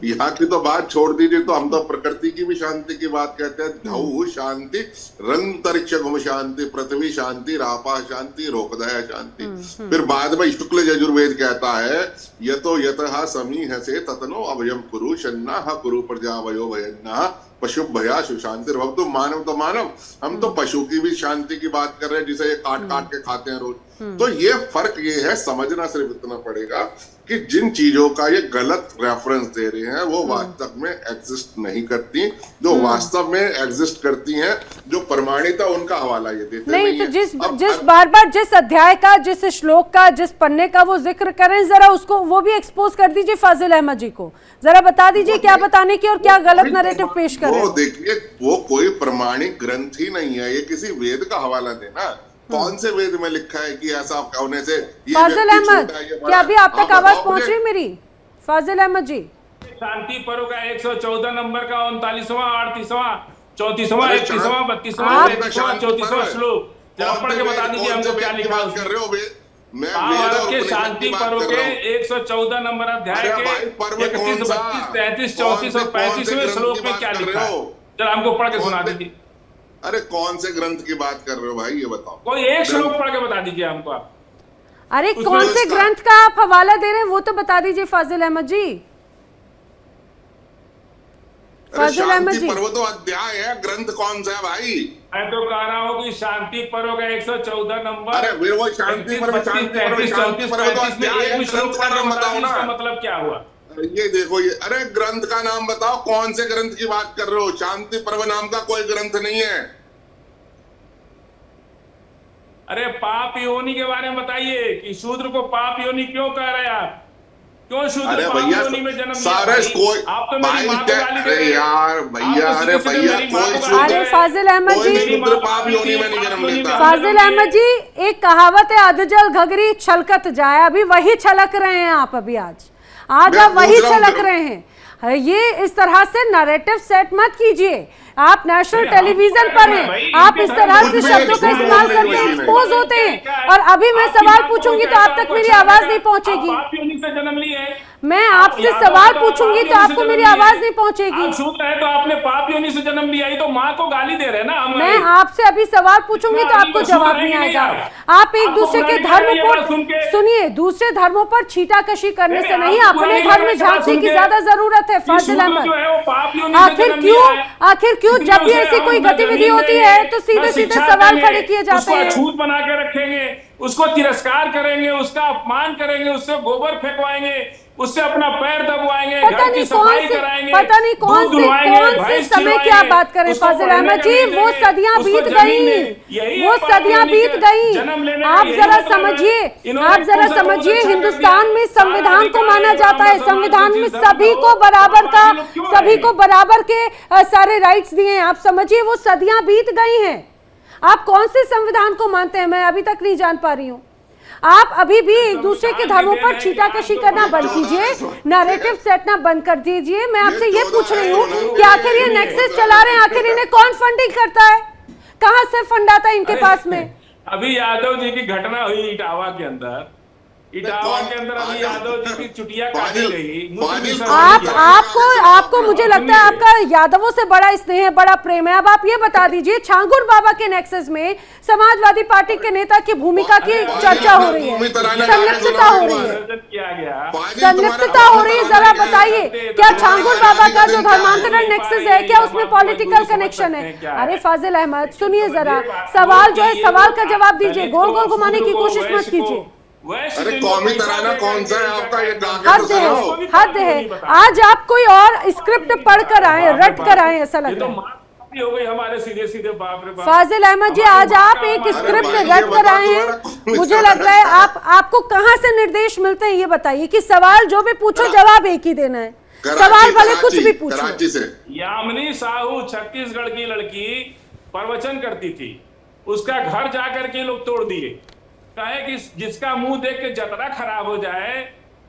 यहाँ की तो बात छोड़ दीजिए, तो हम तो प्रकृति की भी शांति की बात कहते हैं। धौ शांति, रंतरिक्ष घुम शांति, पृथ्वी शांति, रापा शांति, रोकदया शांति। फिर बाद में शुक्ल यजुर्वेद कहता है यतो यतः समीह से ततनो अभयम कुरु शन्ना कुरु प्रजावयो भयन्ना पशु भया शांति भव तो मानव हम तो पशु की भी शांति की बात कर रहे हैं जिसे ये काट काट के खाते हैं रोज। तो ये फर्क ये है, समझना सिर्फ इतना पड़ेगा कि जिन चीजों का ये गलत रेफरेंस दे रहे हैं वो वास्तव में एग्जिस्ट नहीं करती, जो वास्तव में एग्जिस्ट करती हैं, जो प्रमाणिता उनका हवाला ये देते नहीं तो है। जिस बार जिस अध्याय का, जिस श्लोक का, जिस पन्ने का वो जिक्र करें, जरा उसको वो भी एक्सपोज कर दीजिए फाजिल अहमद जी को, जरा बता दीजिए क्या बताने की और क्या गलत नैरेटिव पेश कर रहे हैं। वो देखिए, वो कोई प्रमाणिक ग्रंथ ही नहीं है, ये किसी वेद का हवाला देना। कौन से वेद में लिखा है कि ऐसा होने से फाजिल अहमद, क्या अभी आप तक आवाज पहुंच रही मेरी? फाजिल अहमद जी, शांति पर्व का 114 नंबर का 39वां 38वां 34वां 31वां 32वां 33वां 34वां श्लोक जरा पढ़ के बता दीजिए हमको क्या लिखा है। कर रहे हो महाभारत के शांति पर्व के 114 नंबर अध्याय के 31, 32, 33, 34 और 35वें श्लोक में क्या लिखा है, जरा हमको पढ़ के सुना दीजिए। अरे कौन से ग्रंथ की बात कर रहे हो भाई, ये बताओ। कोई एक श्लोक पढ़ के बता दीजिए हमको आप। अरे कौन से ग्रंथ का आप हवाला दे रहे हैं वो तो बता दीजिए फाजिल अहमद जी। फाजिल अहमद जी, पर्व तो अध्याय है, ग्रंथ कौन सा है भाई? मैं तो कह रहा हूँ कि शांति पर्व का 114 नंबर। अरे वो शांति पर्व तो अध्याय है, ग्रंथ का नाम बताओ ना। मतलब क्या हुआ ये देखो, ये अरे ग्रंथ का नाम बताओ, कौन से ग्रंथ की बात कर रहे हो? शांति पर्व नाम का कोई ग्रंथ नहीं है। अरे पाप योनि के बारे में बताइए कि शूद्र को पाप योनि क्यों कह रहे हैं आप? क्यों शूद्र पाप योनि में जन्म सारे कोई आप तो मेरी मां को गाली दे रहे हैं। यार भैया, अरे भैया कोई अरे फाजिल अहमद जी, शूद्र पाप योनि में नहीं जन्म लेता। फाजिल अहमद जी, एक कहावत है, अधजल घगरी छलकत जाए, अभी वही छलक रहे हैं आप। अभी आज आप वही छलक रहे हैं। ये इस तरह से नैरेटिव सेट मत कीजिए। आप नेशनल टेलीविजन पर हैं, आप इस तरह से शब्दों का इस्तेमाल करके एक्सपोज होते हैं, और अभी मैं सवाल पूछूंगी तो आप तक मेरी आवाज नहीं पहुंचेगी। मैं आपसे सवाल पूछूंगी तो आपको मेरी आवाज नहीं पहुंचेगी। शूद्र है तो आपने पाप योनि से जन्म लिया, ही तो माँ को गाली दे रहे हैं ना। मैं आपसे अभी सवाल पूछूंगी तो आपको जवाब नहीं आएगा। आप एक दूसरे के धर्म पर सुनिए, दूसरे धर्मों पर छीटाकशी करने से नहीं, अपने धर्म में झांकने की ज्यादा जरूरत है। फाजिल अहमद, आखिर क्यों जब भी ऐसी कोई गतिविधि होती है तो सीधे सीधे सवाल खड़े किए जाते हैं? छूत बना के रखेंगे, उसको तिरस्कार करेंगे, उसका अपमान करेंगे, उससे गोबर फेंकवाएंगे, उससे अपना पैर दबवाएंगे, पता नहीं कौन से समय की आप बात करें फाजिल अहमद जी। वो सदियां बीत गई, वो सदियां बीत गई। आप जरा समझिए, हिंदुस्तान में संविधान को माना जाता है, संविधान में सभी को बराबर के सारे राइट्स दिए हैं। आप समझिए, वो सदियां बीत गई हैं। आप कौन से संविधान को मानते हैं, मैं अभी तक नहीं जान पा रही हूँ। आप अभी भी एक दूसरे के धर्मों पर छीटाकशी करना बंद कीजिए, नैरेटिव सेटना बंद कर दीजिए। मैं आपसे ये पूछ रही हूँ कि आखिर ये नेक्सस चला रहे हैं, आखिर इन्हें कौन फंडिंग करता है? कहाँ से फंड आता है इनके पास में? अभी यादव जी की घटना हुई इटावा के अंदर अभी यादव जी की चुटिया काटी गई। आपको मुझे लगता है आपका यादवों से बड़ा स्नेह है, बड़ा प्रेम है। अब आप ये बता दीजिए, छांगुर बाबा के नेक्सस में समाजवादी पार्टी के नेता की भूमिका की चर्चा हो रही है, संलिप्तता हो रही है, जरा बताइए, क्या छांगुर बाबा का जो धर्मांतरण नेक्सस है, क्या उसमें पॉलिटिकल कनेक्शन है? अरे फाजिल अहमद, सुनिए जरा, सवाल जो है सवाल का जवाब दीजिए, गोल गोल घुमाने की कोशिश मत कीजिए। अरे कौमी तराना कौन सा है आपका? ये हद है। आज आप कोई और स्क्रिप्ट पढ़ कर आए, रट कर आए, ऐसा लग रहा है। हो गई हमारे सीधे बाप रे बाप। फाजिल अहमद जी, आज आप एक स्क्रिप्ट रट कर आए हैं। मुझे लग रहा है आपको कहां से निर्देश मिलते हैं, ये बताइए कि सवाल जो भी पूछो जवाब एक ही देना है, सवाल भले कुछ भी पूछो। यामिनी साहू छत्तीसगढ़ की लड़की प्रवचन करती थी, उसका घर जाकर के लोग तोड़ दिए। कहे कि जिसका मुंह देख के जतरा खराब हो जाए,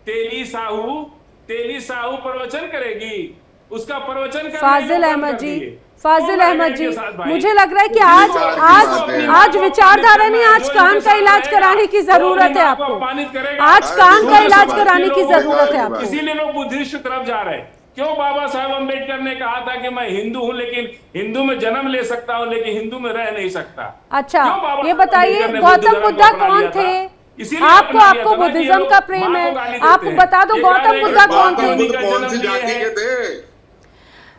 तेली साहू प्रवचन करेगी, उसका प्रवचन फाजिल अहमद जी, मुझे लग रहा है कि आज विचारधारा नहीं, आज कान का इलाज कराने की जरूरत है आपको। आज कान का इलाज कराने की जरूरत है आपको। इसीलिए लोग बुद्धिस्ट तरफ जा रहे हैं। क्यों बाबा साहब अम्बेडकर ने कहा था कि मैं हिंदू हूं, लेकिन हिंदू में जन्म ले सकता हूं, लेकिन हिंदू में रह नहीं सकता। अच्छा, ये बताइए, गौतम बुद्धा कौन थे? आपको बुद्धिज्म का प्रेम है, आप बता दो गौतम बुद्धा कौन थे?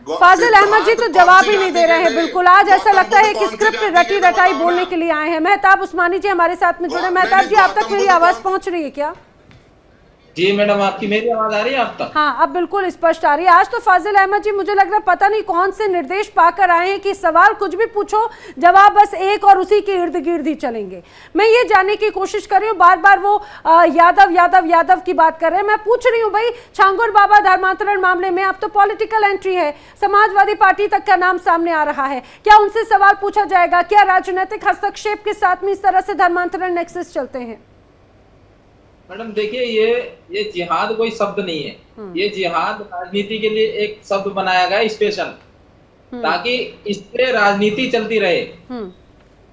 फाजिल अहमद जी तो जवाब ही नहीं दे रहे हैं बिल्कुल। आज ऐसा लगता है कि कौन सी स्क्रिप्ट जाति रटी है ना, रटाई बताओ बोलने ना। के लिए आए हैं। मेहताब उस्मानी जी हमारे साथ में जुड़े। नहीं, मेहताब जी, नहीं, आप तक गौतम मेरी बुद्ध आवाज कौन- पहुंच रही है क्या? जी मैडम, आपकी मेरी आवाज आ रही है आप तक? हाँ, अब बिल्कुल स्पष्ट आ रही है। आज तो फाजिल अहमद जी मुझे लग रहा है पता नहीं कौन से निर्देश पाकर आए हैं कि सवाल कुछ भी पूछो, जवाब बस एक और उसी के इर्द गिर्द ही चलेंगे। मैं ये जानने की कोशिश कर रही हूँ, बार बार वो यादव यादव यादव की बात कर रहे हैं। मैं पूछ रही हूँ भाई, छांगुर बाबा धर्मांतरण मामले में अब तो पॉलिटिकल एंट्री है, समाजवादी पार्टी तक का नाम सामने आ रहा है, क्या उनसे सवाल पूछा जाएगा? क्या राजनीतिक हस्तक्षेप के साथ में इस तरह से धर्मांतरण नेक्सस चलते हैं? मैडम देखिए, ये जिहाद कोई शब्द नहीं है। ये जिहाद राजनीति के लिए एक शब्द बनाया गया स्पेशल, ताकि इससे राजनीति चलती रहे।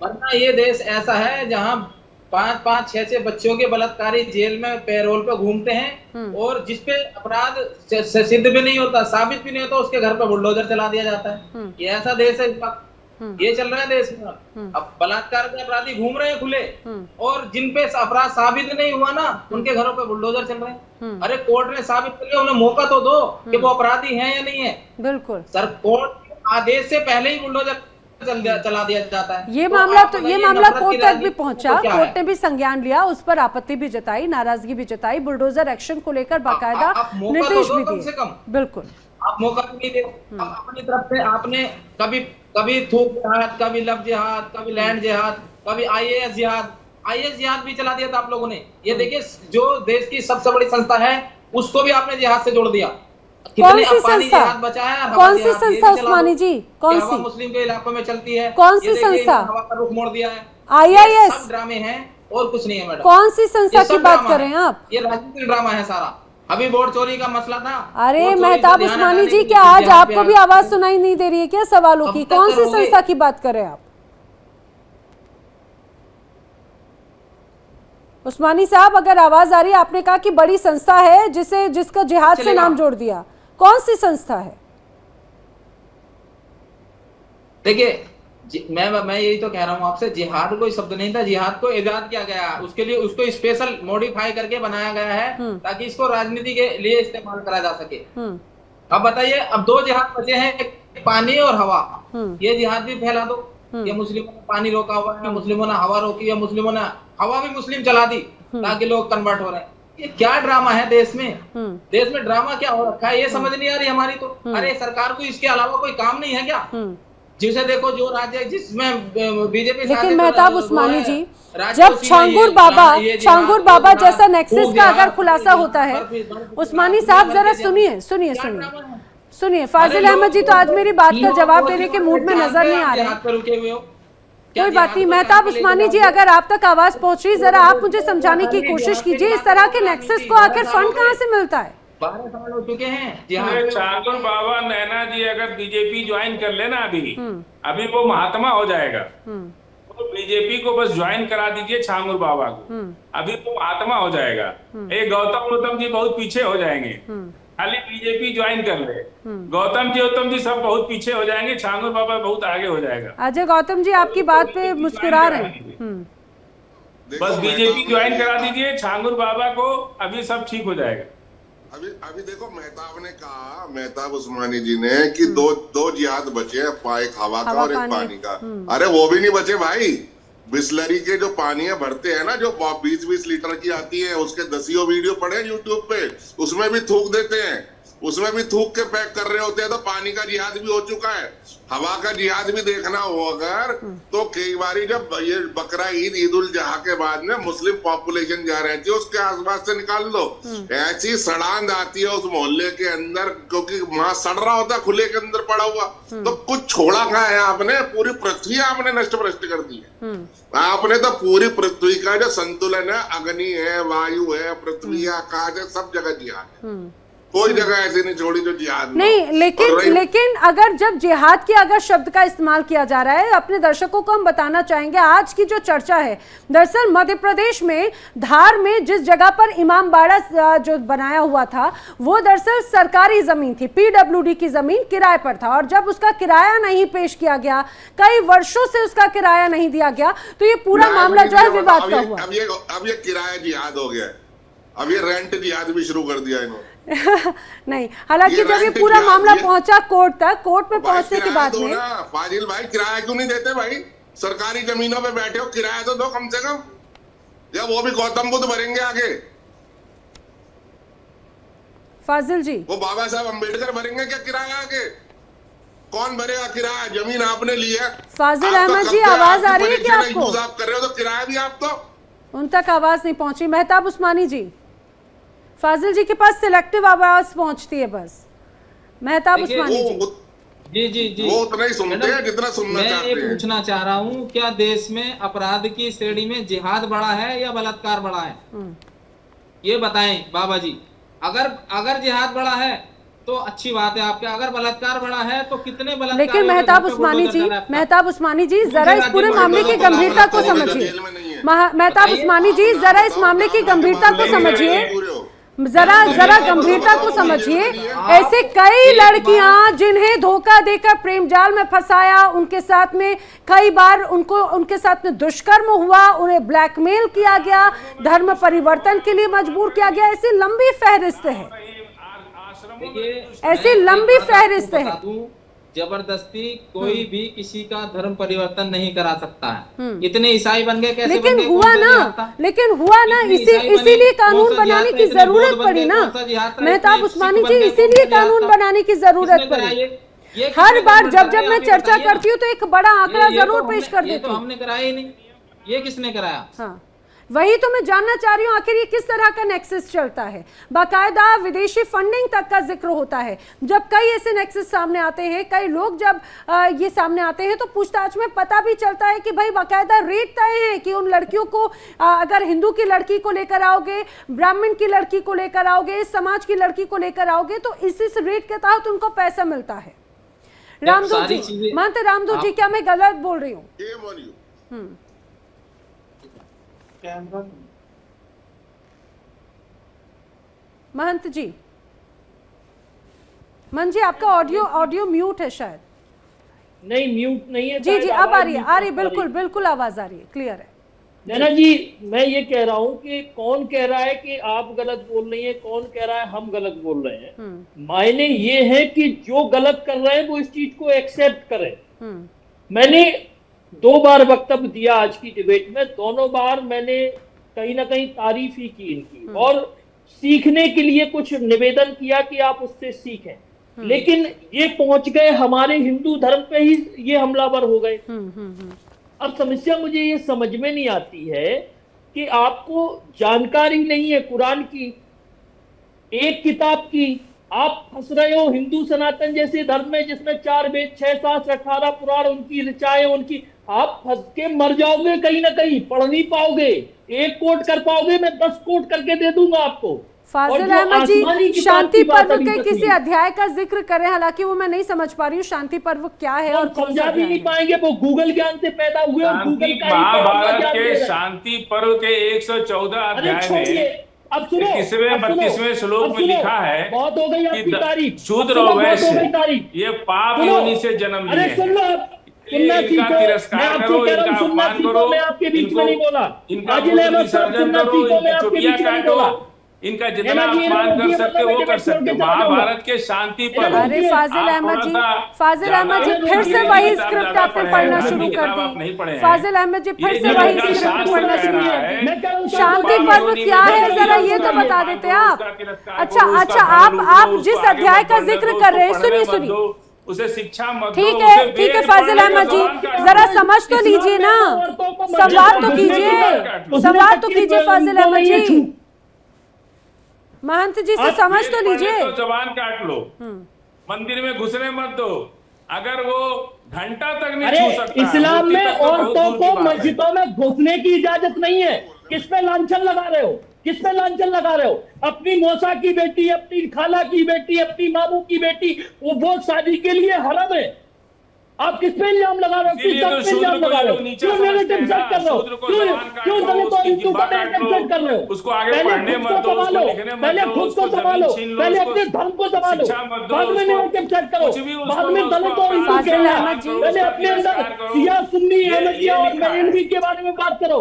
वरना ये देश ऐसा है जहां 5-5, 6-6 बच्चों के बलात्कारी जेल में पैरोल पे घूमते हैं, और जिसपे अपराध सिद्ध भी नहीं होता, साबित भी नहीं होता, उसके घर पे बुलडोजर चला दिया जाता है। ये ऐसा देश है, ये चल रहा है देश में। अब बलात्कार के अपराधी घूम रहे हैं खुले, और जिन पे अपराध साबित नहीं हुआ ना, उनके घरों पे बुलडोजर चल रहे हैं। अरे कोर्ट ने साबित कर लिया, उन्हें मौका तो दो कि वो अपराधी हैं या नहीं है। बिल्कुल सर, कोर्ट के आदेश से पहले ही बुलडोजर चला दिया जाता है। ये तो मामला आप तो ये बताइए, मामला नफरत कोर्ट की तक भी राजनीति पहुंचा, तो क्या कोर्ट है? ने भी संज्ञान लिया, उस पर आपत्ति भी जताई, नाराजगी भी जताई, बुलडोजर एक्शन को लेकर बाकायदा आप मौका तो निर्देश दो भी कम से दिए। कम। बिल्कुल आप मौका भी नहीं दे। अब अपनी तरफ से आपने कभी थूक जिहाद, कभी लब जिहाद, कभी लैंड जिहाद, कभी आईएएस जिहाद भी चला दिया था आप लोगों ने। ये देखिए, जो देश की सबसे बड़ी संस्था है उसको भी आपने जिहाद से जोड़ दिया। कौन सी अफगानी संस्था? जिहाद बचा है, और कौन सी हवा जिहाद, ये संस्था भी चला उस्मानी दो। जी? कौन ये हवा सी? मुस्लिम के इलाकों में चलती है। कौन सी ये देखिए, संस्था? हवा का रुख मोड़ दिया है। IIS? ये सब ड्रामे हैं और कुछ नहीं है मैडम। कौन सी संस्था ये सब की बात ड्रामा कर रहे है। हैं आप? ये राजनीतिक ड्रामा है सारा। अभी वोट चोरी का मसला था। अरे वोट चोरी मेहताब पे ध्यान उस्मानी हटाने जी, के क्या लिए आज जिहाद आपको पे भी आवाज सुनाई नहीं दे रही है क्या सवालों अब की? तक कौन सी करोगे। संस्था की बात कर रहे हैं आप? उस्मानी साहब, अगर आवाज आ रही है, आपने कहा कि बड़ी संस्था है जिसका जिहाद से चलेगा। नाम जोड़ दिया, कौन सी संस्था है? देखिए, मैं यही तो कह रहा हूँ आपसे, जिहाद कोई शब्द नहीं था, जिहाद को इजाद किया गया है। उसके लिए उसको स्पेशल मॉडिफाई करके बनाया गया है, ताकि इसको राजनीति के लिए इस्तेमाल करा जा सके। अब बताइए, अब 2 जिहाद बचे हैं, एक पानी और हवा। ये जिहाद भी फैला दो। ये मुस्लिमों ने पानी रोका हुआ है, मुस्लिमों ने हवा रोकी है, मुस्लिमों ने हवा भी मुस्लिम चला दी, ताकि लोग कन्वर्ट हो रहे हैं। ये क्या ड्रामा है देश में? देश में ड्रामा क्या हो रखा है, ये समझ नहीं आ रही हमारी तो। अरे सरकार को इसके अलावा कोई काम नहीं है क्या? जिसे देखो, जो राज्य जिसमें बीजेपी, लेकिन मेहताब उस्मानी जी, जब छांगुर बाबा जैसा नेक्सस का अगर खुलासा होता है, उस्मानी साहब जरा सुनिए, फाजिल अहमद जी तो आज मेरी बात का जवाब देने के मूड में नजर नहीं आ रहे हैं। कोई बात नहीं, मेहताब उस्मानी जी, अगर आप तक आवाज पहुंच रही, जरा आप मुझे समझाने की कोशिश कीजिए, इस तरह के नेक्सस को आखिर फंड कहाँ से मिलता है? 12 साल हो चुके हैं। छांगुर बाबा नैना जी अगर बीजेपी ज्वाइन कर लेना, अभी वो महात्मा हो जाएगा। तो बीजेपी को बस ज्वाइन करा दीजिए छांगुर बाबा को, अभी वो महात्मा हो जाएगा। गौतम जी बहुत पीछे हो जाएंगे, खाली बीजेपी ज्वाइन कर ले। गौतम जी सब बहुत पीछे हो जाएंगे, छांगुर बाबा बहुत आगे हो जाएगा। अजय गौतम जी आपकी बात पे मुस्कुरा रहे हैं। बस बीजेपी ज्वाइन करा दीजिए छांगुर बाबा को, अभी सब ठीक हो जाएगा। अभी देखो, मेहताब ने कहा, मेहताब उस्मानी जी ने कि दो जिहाद बचे हैं, एक हवा का और एक पानी का। अरे वो भी नहीं बचे भाई। बिस्लरी के जो पानी है भरते हैं ना, जो 20-20 लीटर की आती है, उसके 10 वीडियो पड़े हैं यूट्यूब पे, उसमें भी थूक देते हैं, उसमें भी थूक के पैक कर रहे होते हैं। तो पानी का जिहाद भी हो चुका है, हवा का जिहाद भी देखना हो अगर, तो कई बारी जब ये बकरा ईद उल जहा के बाद में मुस्लिम पॉपुलेशन जा रहती है, उसके आसपास से निकाल दो। ऐसी सड़ांध आती है उस मोहल्ले के अंदर, क्योंकि वहां सड़ रहा होता खुले के अंदर पड़ा हुआ। तो कुछ छोड़ा कहाँ है आपने? पूरी पृथ्वी आपने नष्ट भ्रष्ट कर दी है। आपने तो पूरी पृथ्वी का जो संतुलन है, अग्नि है, वायु है, पृथ्वी है, आकाश है, सब जगह जिहाद है। कोई जगह ऐसी नहीं छोड़ी जो जिहाद नहीं। लेकिन अगर जब जिहाद के अगर शब्द का इस्तेमाल किया जा रहा है, अपने दर्शकों को हम बताना चाहेंगे आज की जो चर्चा है, दरअसल मध्य प्रदेश में धार में जिस जगह पर इमाम बाड़ा जो बनाया हुआ था, वो दरअसल सरकारी जमीन थी, PWD की जमीन किराए पर था, और जब उसका किराया नहीं पेश किया गया, कई वर्षों से उसका किराया नहीं दिया गया, तो ये पूरा मामला जो है विवाद का हुआ। अब ये किराया जिहाद हो गया। अब ये रेंट जिहाद भी शुरू कर दिया इन्होंने। नहीं, हालांकि ये जब ये रेंट पूरा जिहाद, मामला ये- पहुंचा कोर्ट तक, कोर्ट में भाई पहुंचने के किराया बाद दो में ना, फाजिल भाई किराया क्यों नहीं देते भाई? सरकारी जमीनों पे बैठे हो, किराया तो दो कम से कम। या वो भी गौतम बुद्ध भरेंगे आगे, फाजिल जी, वो बाबा साहब अम्बेडकर भरेंगे क्या किराया आगे? कौन भरेगा किराया? जमीन आपने ली है। फाजिल आपका अहमद जी, कब्जा, आवाज आ आपकी रही है क्या पोजीशन आपको? यूज आप कर रहे हो तो किराया भी आप दो। उन तक आवाज नहीं पहुंची। मेहताब उस्मानी जी, फाजिल जी के पास सिलेक्टिव आवाज पहुंचती है बस। मेहताब देखिए, उस्मानी जी, जी जी जी, वो उतना ही सुनते हैं जितना सुनना मैं चाहते ये हैं। पूछना चाह रहा हूँ, क्या देश में अपराध की श्रेणी में जिहाद बड़ा है या बलात्कार बड़ा है? ये बताएं बाबा जी। अगर जिहाद बड़ा है तो अच्छी बात है आपके, अगर बलात्कार बड़ा है तो कितने बलात्कार? लेकिन मेहताब उस्मानी जी, मेहताब उस्मानी जी, जरा इस पूरे मामले की गंभीरता को समझिए। मेहताब उस्मानी जी, जरा इस मामले की गंभीरता को समझिए, जरा गंभीरता को समझिए। ऐसे कई लड़कियां जिन्हें धोखा देकर प्रेम जाल में फंसाया, उनके साथ में कई बार उनके साथ में दुष्कर्म हुआ, उन्हें ब्लैकमेल किया गया, धर्म परिवर्तन के लिए मजबूर किया गया, ऐसी लंबी फहरिस्त है, ऐसी लंबी फहरिस्त है। जबरदस्ती कोई भी किसी का धर्म परिवर्तन नहीं करा सकता है। इतने ईसाई बन गए कैसे? लेकिन बन गए? हुआ कौन सा ना, जिहाद था? लेकिन हुआ ना, इतने ईसाई बने, इसीलिए कानून कौन सा बनाने जिहाद की था? इतने जरूरत बौद्ध बन पड़ी गए, ना कौन सा जिहाद था? मेहताब इतने उस्मानी सिख जी, बन गए, इसीलिए कौन सा जिहाद कानून था? बनाने की जरूरत किसने पड़ी। कराया ये हर किसने बार कराया? जब मैं आप ये चर्चा बताइए ना। करती हूँ तो एक बड़ा आंकड़ा ये जरूर तो पेश हमने- कर ये देती तो हूँ। हमने कराया ही नहीं, ये किसने कराया? हाँ, वही तो मैं जानना चाह रही हूँ, आखिर ये किस तरह का नेक्सस चलता है। बाकायदा विदेशी फंडिंग तक का जिक्र होता है। जब कई ऐसे नेक्सस सामने आते हैं, कई लोग जब ये सामने आते हैं तो पूछताछ में पता भी चलता है कि भाई बाकायदा रेट तय है कि उन लड़कियों को अगर हिंदू की लड़की को लेकर आओगे, ब्राह्मण की लड़की को लेकर आओगे, समाज की लड़की को लेकर आओगे तो इस रेट के तहत उनको पैसा मिलता है। रामदूत जी, महंत रामदूत जी, क्या मैं गलत बोल रही हूँ? महंत जी, महंत जी, आपका ऑडियो म्यूट है शायद। नहीं, म्यूट नहीं है। जी जी, शायद अब आ आवाज रही है, नहीं बिल्कुल बिल्कुल आवाज आ रही है, क्लियर है। नैना जी, मैं ये कह रहा हूँ कि कौन कह रहा है कि आप गलत बोल रही हैं, कौन कह रहा है हम गलत बोल रहे हैं। मायने ये है कि जो गलत कर रहे हैं वो इस चीज को एक्सेप्ट करें। मैंने 2 बार वक्तव्य दिया आज की डिबेट में, दोनों बार मैंने कहीं ना कहीं तारीफ ही की इनकी और सीखने के लिए कुछ निवेदन किया कि आप उससे सीखें। लेकिन ये पहुंच गए हमारे हिंदू धर्म पे ही, ये हमलावर हो गए। अब समस्या मुझे ये समझ में नहीं आती है कि आपको जानकारी नहीं है कुरान की, एक किताब की। आप फंस रहे हो हिंदू सनातन जैसे धर्म में जिसमें 4 वेद 6 शास्त्र 18 पुराण उनकी ऋचाएं उनकी, आप फंस के मर जाओगे कहीं ना कहीं, पढ़ नहीं पाओगे। 1 कोट कर पाओगे, मैं 10 कोट करके दे दूंगा आपको। फाजिल अहमद जी, शांति पर्व के किसी अध्याय का जिक्र करें, हालांकि वो मैं नहीं समझ पा रही हूँ शांति पर्व क्या है और समझा भी नहीं पाएंगे, वो गूगल ज्ञान से पैदा हुए और गूगल का महाभारत के शांति पर्व के 114 अध्याय में अब सुनो, 21वें श्लोक में लिखा है, बहुत हो गई आपकी तारीफ, शूद्र और वैश्य ये पाप योनि से जन्म लिए। अरे सुन लो, सुनना सीखो, मैं आपसे कह रहा हूँ सुनना सीखो, मैं आपके बीच में नहीं बोला। आदिल अहमद साहब सुनना सीखो, मैं आपके बीच में नहीं बोला। इनका जितना अपमान कर सकते वो कर सकते। महाभारत के शांति पर्व। अरे फाजिल अहमद जी, फिर से वही स्क्रिप्ट आपने पढ़ना शुरू कर दी। फाजिल अहमद जी, फिर से वही स्क्रिप्ट पढ़ना शुरू कर दी। शांति पर्व क्या है, जरा ये तो बता देते आप। अच्छा, आप जिस अध्याय का जिक्र कर रहे हैं, सुनिए, उसे शिक्षा मत दो। ठीक है फाजिल अहमद जी, जरा समझ तो लीजिए ना, संवाद तो कीजिए फाजिल अहमद जी, महंत जी से समझ तो लीजिए। तो जबान काट लो, मंदिर में घुसने मत दो, अगर वो घंटा तक नहीं छू सकता। इस्लाम में औरतों को मस्जिदों में घुसने की इजाजत नहीं है। किस पे लांछन लगा रहे हो, किस पे लांछन लगा रहे हो? अपनी मौसा की बेटी, अपनी खाला की बेटी, अपनी मामू की बेटी, वो शादी के लिए हराम है। आप किस पे इल्जाम लगा रहे हो, किस पे इल्जाम लगा रहे हो? क्यों नैरेटिव सेट कर रहे हो? क्यों दलितों हिंदू का नैरेटिव सेट कर रहे हो? उसको आगे पढ़ने मत दो, संभालो, पहले खुद को संभालो, पहले अपने धर्म को संभालो, बाद में नैरेटिव सेट करो, बाद में दलितों हिंदू के, पहले अपने अंदर शिया सुन्नी अहमदिया और मरीनवी के बारे में बात करो।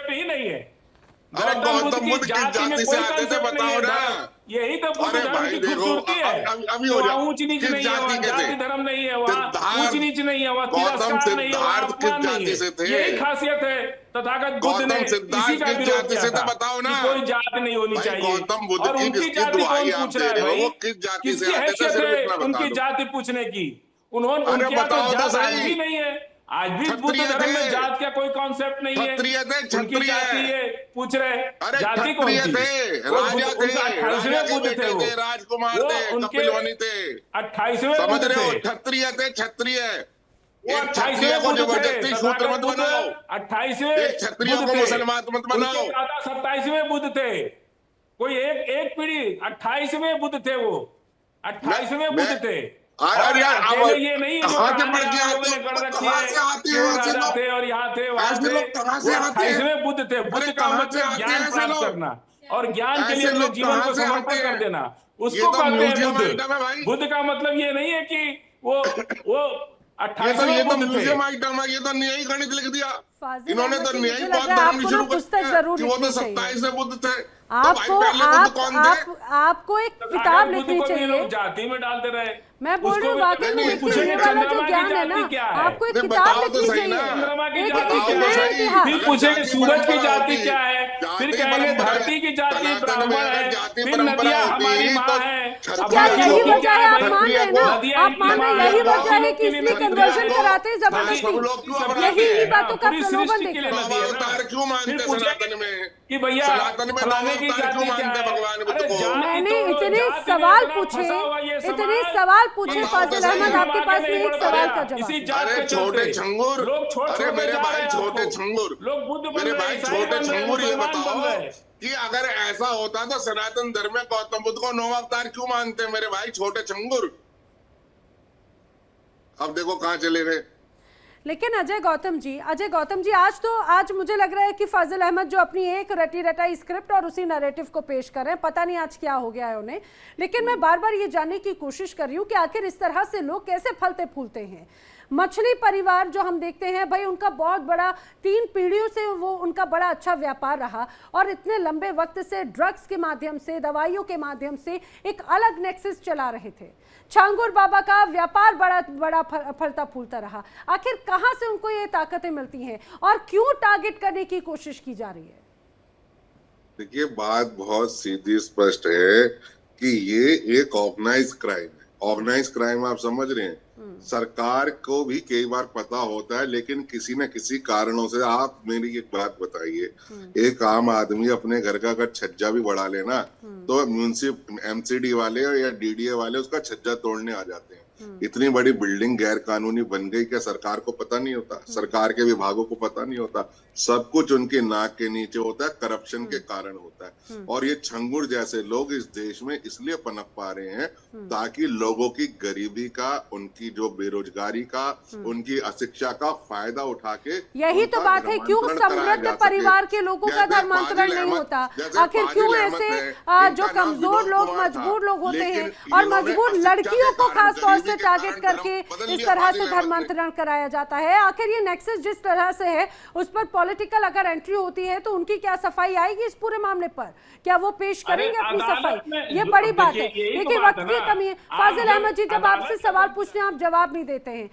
कंसेप्ट ही नहीं है। अरे गौतम बुद्ध किस जाति में जाति कोई से आते थे कंसेप्ट नहीं बताओ है। ना। यही तो बुद्ध अरे धर्म भाई की देखो, खूबसूरती है। अभी हो वहाँ जाओ। ऊंच नीच किस नहीं है, जाति वहाँ के थे? जाति धर्म नहीं है, वहाँ सिद्धार्थ- ऊंच नीच नहीं है, वहाँ गौतम तिरस्कार नहीं है, वहाँ सिद्धार्थ किस अपमान नहीं जाति है। से थे? यही खासियत है तथागत बुद्ध गौतम ने इसी सिद्धार्थ का किस विरोध जाति किया से थे था बताओ ना। कि कोई जाति नहीं होनी भाई चाहिए। गौतम बुद्ध और की उनकी किसकी जाति दुहाई कौन आप पूछ दे रहा है रहे हो? भाई? वो किस जाति से किसकी आते थे हैसियत सिर्फ है इतना बता उनकी दो। जाति पूछने की? उन्होंने अरे उनके यहाँ तो बताओ तो जात आज सही। भी नहीं है, आज भी बुद्ध क्षत्रिय धर्म में थे। जात का कोई कॉन्सेप्ट नहीं है। क्षत्रिय थे, उनकी क्षत्रिय। जाति है, पूछ रहे अरे जाति कौन क्षत्रिय सी? थे, वो राजा बुद्ध- थे, उनका 28वें राजा के बुद्ध थे बेटे वो, थे, राजकुमार वो थे, उनके कपिलवनी थे, 28वें समझ बुद्ध रहे हो? थे। क्षत्रिय थे, क्षत्रिय। वो एक क्षत्रिय 28वें को बुद्ध थे, जबरदस्ती शूद्र मत बुद्ध बनाओ, 28वें एक क्षत्रिय बुद्ध को थे। मुसलमान मत बनाओ। उनके दादा 27वें बुद्ध थे। कोई एक पीढ़ी 28वें बुद्ध थे, वो 28वें बुद्ध थे। और यार अकेले ये नहीं है जो कहाँ से कहानी पढ़ के आप लोगों आते ने हो? गढ़ रखी कहाँ है से आते कि हैं वो ऐसे राजा लोग? थे और यहाँ थे वहां ऐसे थे। लोग कहाँ से वो आते हैं? 28वें बुद्ध थे। बुद्ध अरे का कहाँ से मतलब आते हैं ज्ञान ऐसे प्राप्त लोग? करना और ज्ञान के लिए ऐसे अपने लोग जीवन कहाँ को से आते समर्पण कर हैं? देना, ये उसको तो कहते हैं म्यूजियम बुद्ध। आइटम है भाई। बुद्ध का मतलब ये नहीं है कि वो 28वें बुद्ध थे। म्यूजियम आइटम है, ये तो न्यायिक गणित लिख दिया फाजिल इन्होंने। अहमद तो जी, मुझे न्यायिक लग बौद्ध रहा है धर्म आपको शुरू ना कर पुस्तक दिया जरूर कि वो तो लिखनी चाहिए। 27 बुद्ध थे। तो भाई आपको पहले बुद्ध कौन थे? आपको एक तो किताब बुद्ध लिखनी को भी चाहिए। लोग जाति में डालते रहे। मैं बोल रही हूँ उसको वाकई में नहीं, देखिए पूछेंगे ये वाला जो चंद्रमा की ज्ञान है ना, जाति क्या है? आपको एक नहीं, किताब बताओ तो लिखनी सही चाहिए, ना। चंद्रमा की एक जाति एक क्या नया है? इतिहास। फिर पूछेंगे जाति सूरज की परंपरा जाति होती, क्या है, फिर जाति कहेंगे परंपरा धरती की जाति सनातन में ब्राह्मण अगर है, जाति फिर परंपरा नदियां होती हमारी माँ तो है। तो अब क्या बाकी यही लोग की वजह क्या है? आप मान क्षत्रिय रहे हैं को? ना, नदियां आप मान रहे हैं इनकी यही माँ है, वजह है बाकी कि लोग इसलिए के लिए कन्वर्जन नदियां कराते हैं सब जबरदस्ती। लोग क्यों सब अपनाते यही हैं? इन्हीं बातों का पूरी प्रलोभन सृष्टि के देते लिए हैं। तो नदी है ना। अवतार क्यों मानते फिर हैं पूछेंगे सनातन में? कि भैया सनातन में फलाने की अवतार क्यों जाति क्या मानते हैं है? भगवान बुद्ध अरे को? जाति मैंने तोड़ो, इतने जाति में सवाल इतना पूछे, फंसा हुआ ये इतने समाज सवाल पूछे बताओ तो फाजिल सही। अहमद, आपके आगे पास नहीं में एक बढ़ सवाल पाया, का जवाब इसी है। जात अरे के छोटे चलते छंगुर, लोग छोड़ अरे छोड़ मेरे जा भाई रहे हैं छोटे आपको। छंगुर, लोग बुद्ध बन मेरे रहे, भाई ईसाई छोटे बन रहे, छंगुर, ये मुसलमान बन बताओ रहे। कि अगर ऐसा होता तो सनातन धर्म में गौतम बुद्ध को 9 अवतार क्यों मानते हैं? मेरे भाई छोटे छंगुर, अब देखो कहाँ चले गए। लेकिन अजय गौतम जी आज मुझे लग रहा है कि फाजिल अहमद जो अपनी एक रटी रटाई स्क्रिप्ट और उसी नैरेटिव को पेश कर रहे हैं, पता नहीं आज क्या हो गया है उन्हें। लेकिन मैं बार बार ये जानने की कोशिश कर रही हूँ कि आखिर इस तरह से लोग कैसे फलते फूलते हैं। मछली परिवार जो हम देखते हैं भाई, उनका बहुत बड़ा 3 पीढ़ियों से वो उनका बड़ा अच्छा व्यापार रहा और इतने लंबे वक्त से ड्रग्स के माध्यम से, दवाइयों के माध्यम से एक अलग नेक्सस चला रहे थे। छांगुर बाबा का व्यापार बड़ा फलता फूलता रहा। आखिर कहां से उनको ये ताकतें मिलती हैं और क्यों टारगेट करने की कोशिश की जा रही है? देखिए, बात बहुत सीधी स्पष्ट है कि ये एक ऑर्गेनाइज क्राइम है। ऑर्गेनाइज क्राइम आप समझ रहे हैं? सरकार को भी कई बार पता होता है, लेकिन किसी न किसी कारणों से। आप मेरी एक बात बताइए, एक आम आदमी अपने घर का अगर छज्जा भी बढ़ा लेना तो एमसीडी वाले या डीडीए वाले उसका छज्जा तोड़ने आ जाते हैं। इतनी बड़ी बिल्डिंग गैर कानूनी बन गई, क्या सरकार को पता नहीं होता? सरकार के विभागों को पता नहीं होता? सब कुछ उनके नाक के नीचे होता है, करप्शन के कारण होता है। और ये छंगुर जैसे लोग इस देश में इसलिए पनप पा रहे हैं ताकि लोगों की गरीबी का, उनकी जो बेरोजगारी का, उनकी अशिक्षा का फायदा उठा के यही तो बात है, क्यों समृद्ध परिवार के लोगों का धर्मांतरण नहीं होता? आखिर क्यों ऐसे जो कमजोर लोग, मजबूर लोग होते हैं और मजबूर लड़कियों को खास तौर से टारगेट करके इस तरह से धर्मांतरण कराया जाता है? आखिर ये नेक्सस जिस तरह से है उस पर पॉलिटिकल अगर एंट्री होती है तो उनकी क्या सफाई आएगी इस पूरे मामले पर? क्या वो पेश करेंगे अपनी सफाई? ये बड़ी बात है। देखिए, वक्त की कमी है। फाजिल अहमद जी, जब आपसे सवाल पूछते हैं आप जवाब नहीं देते हैं।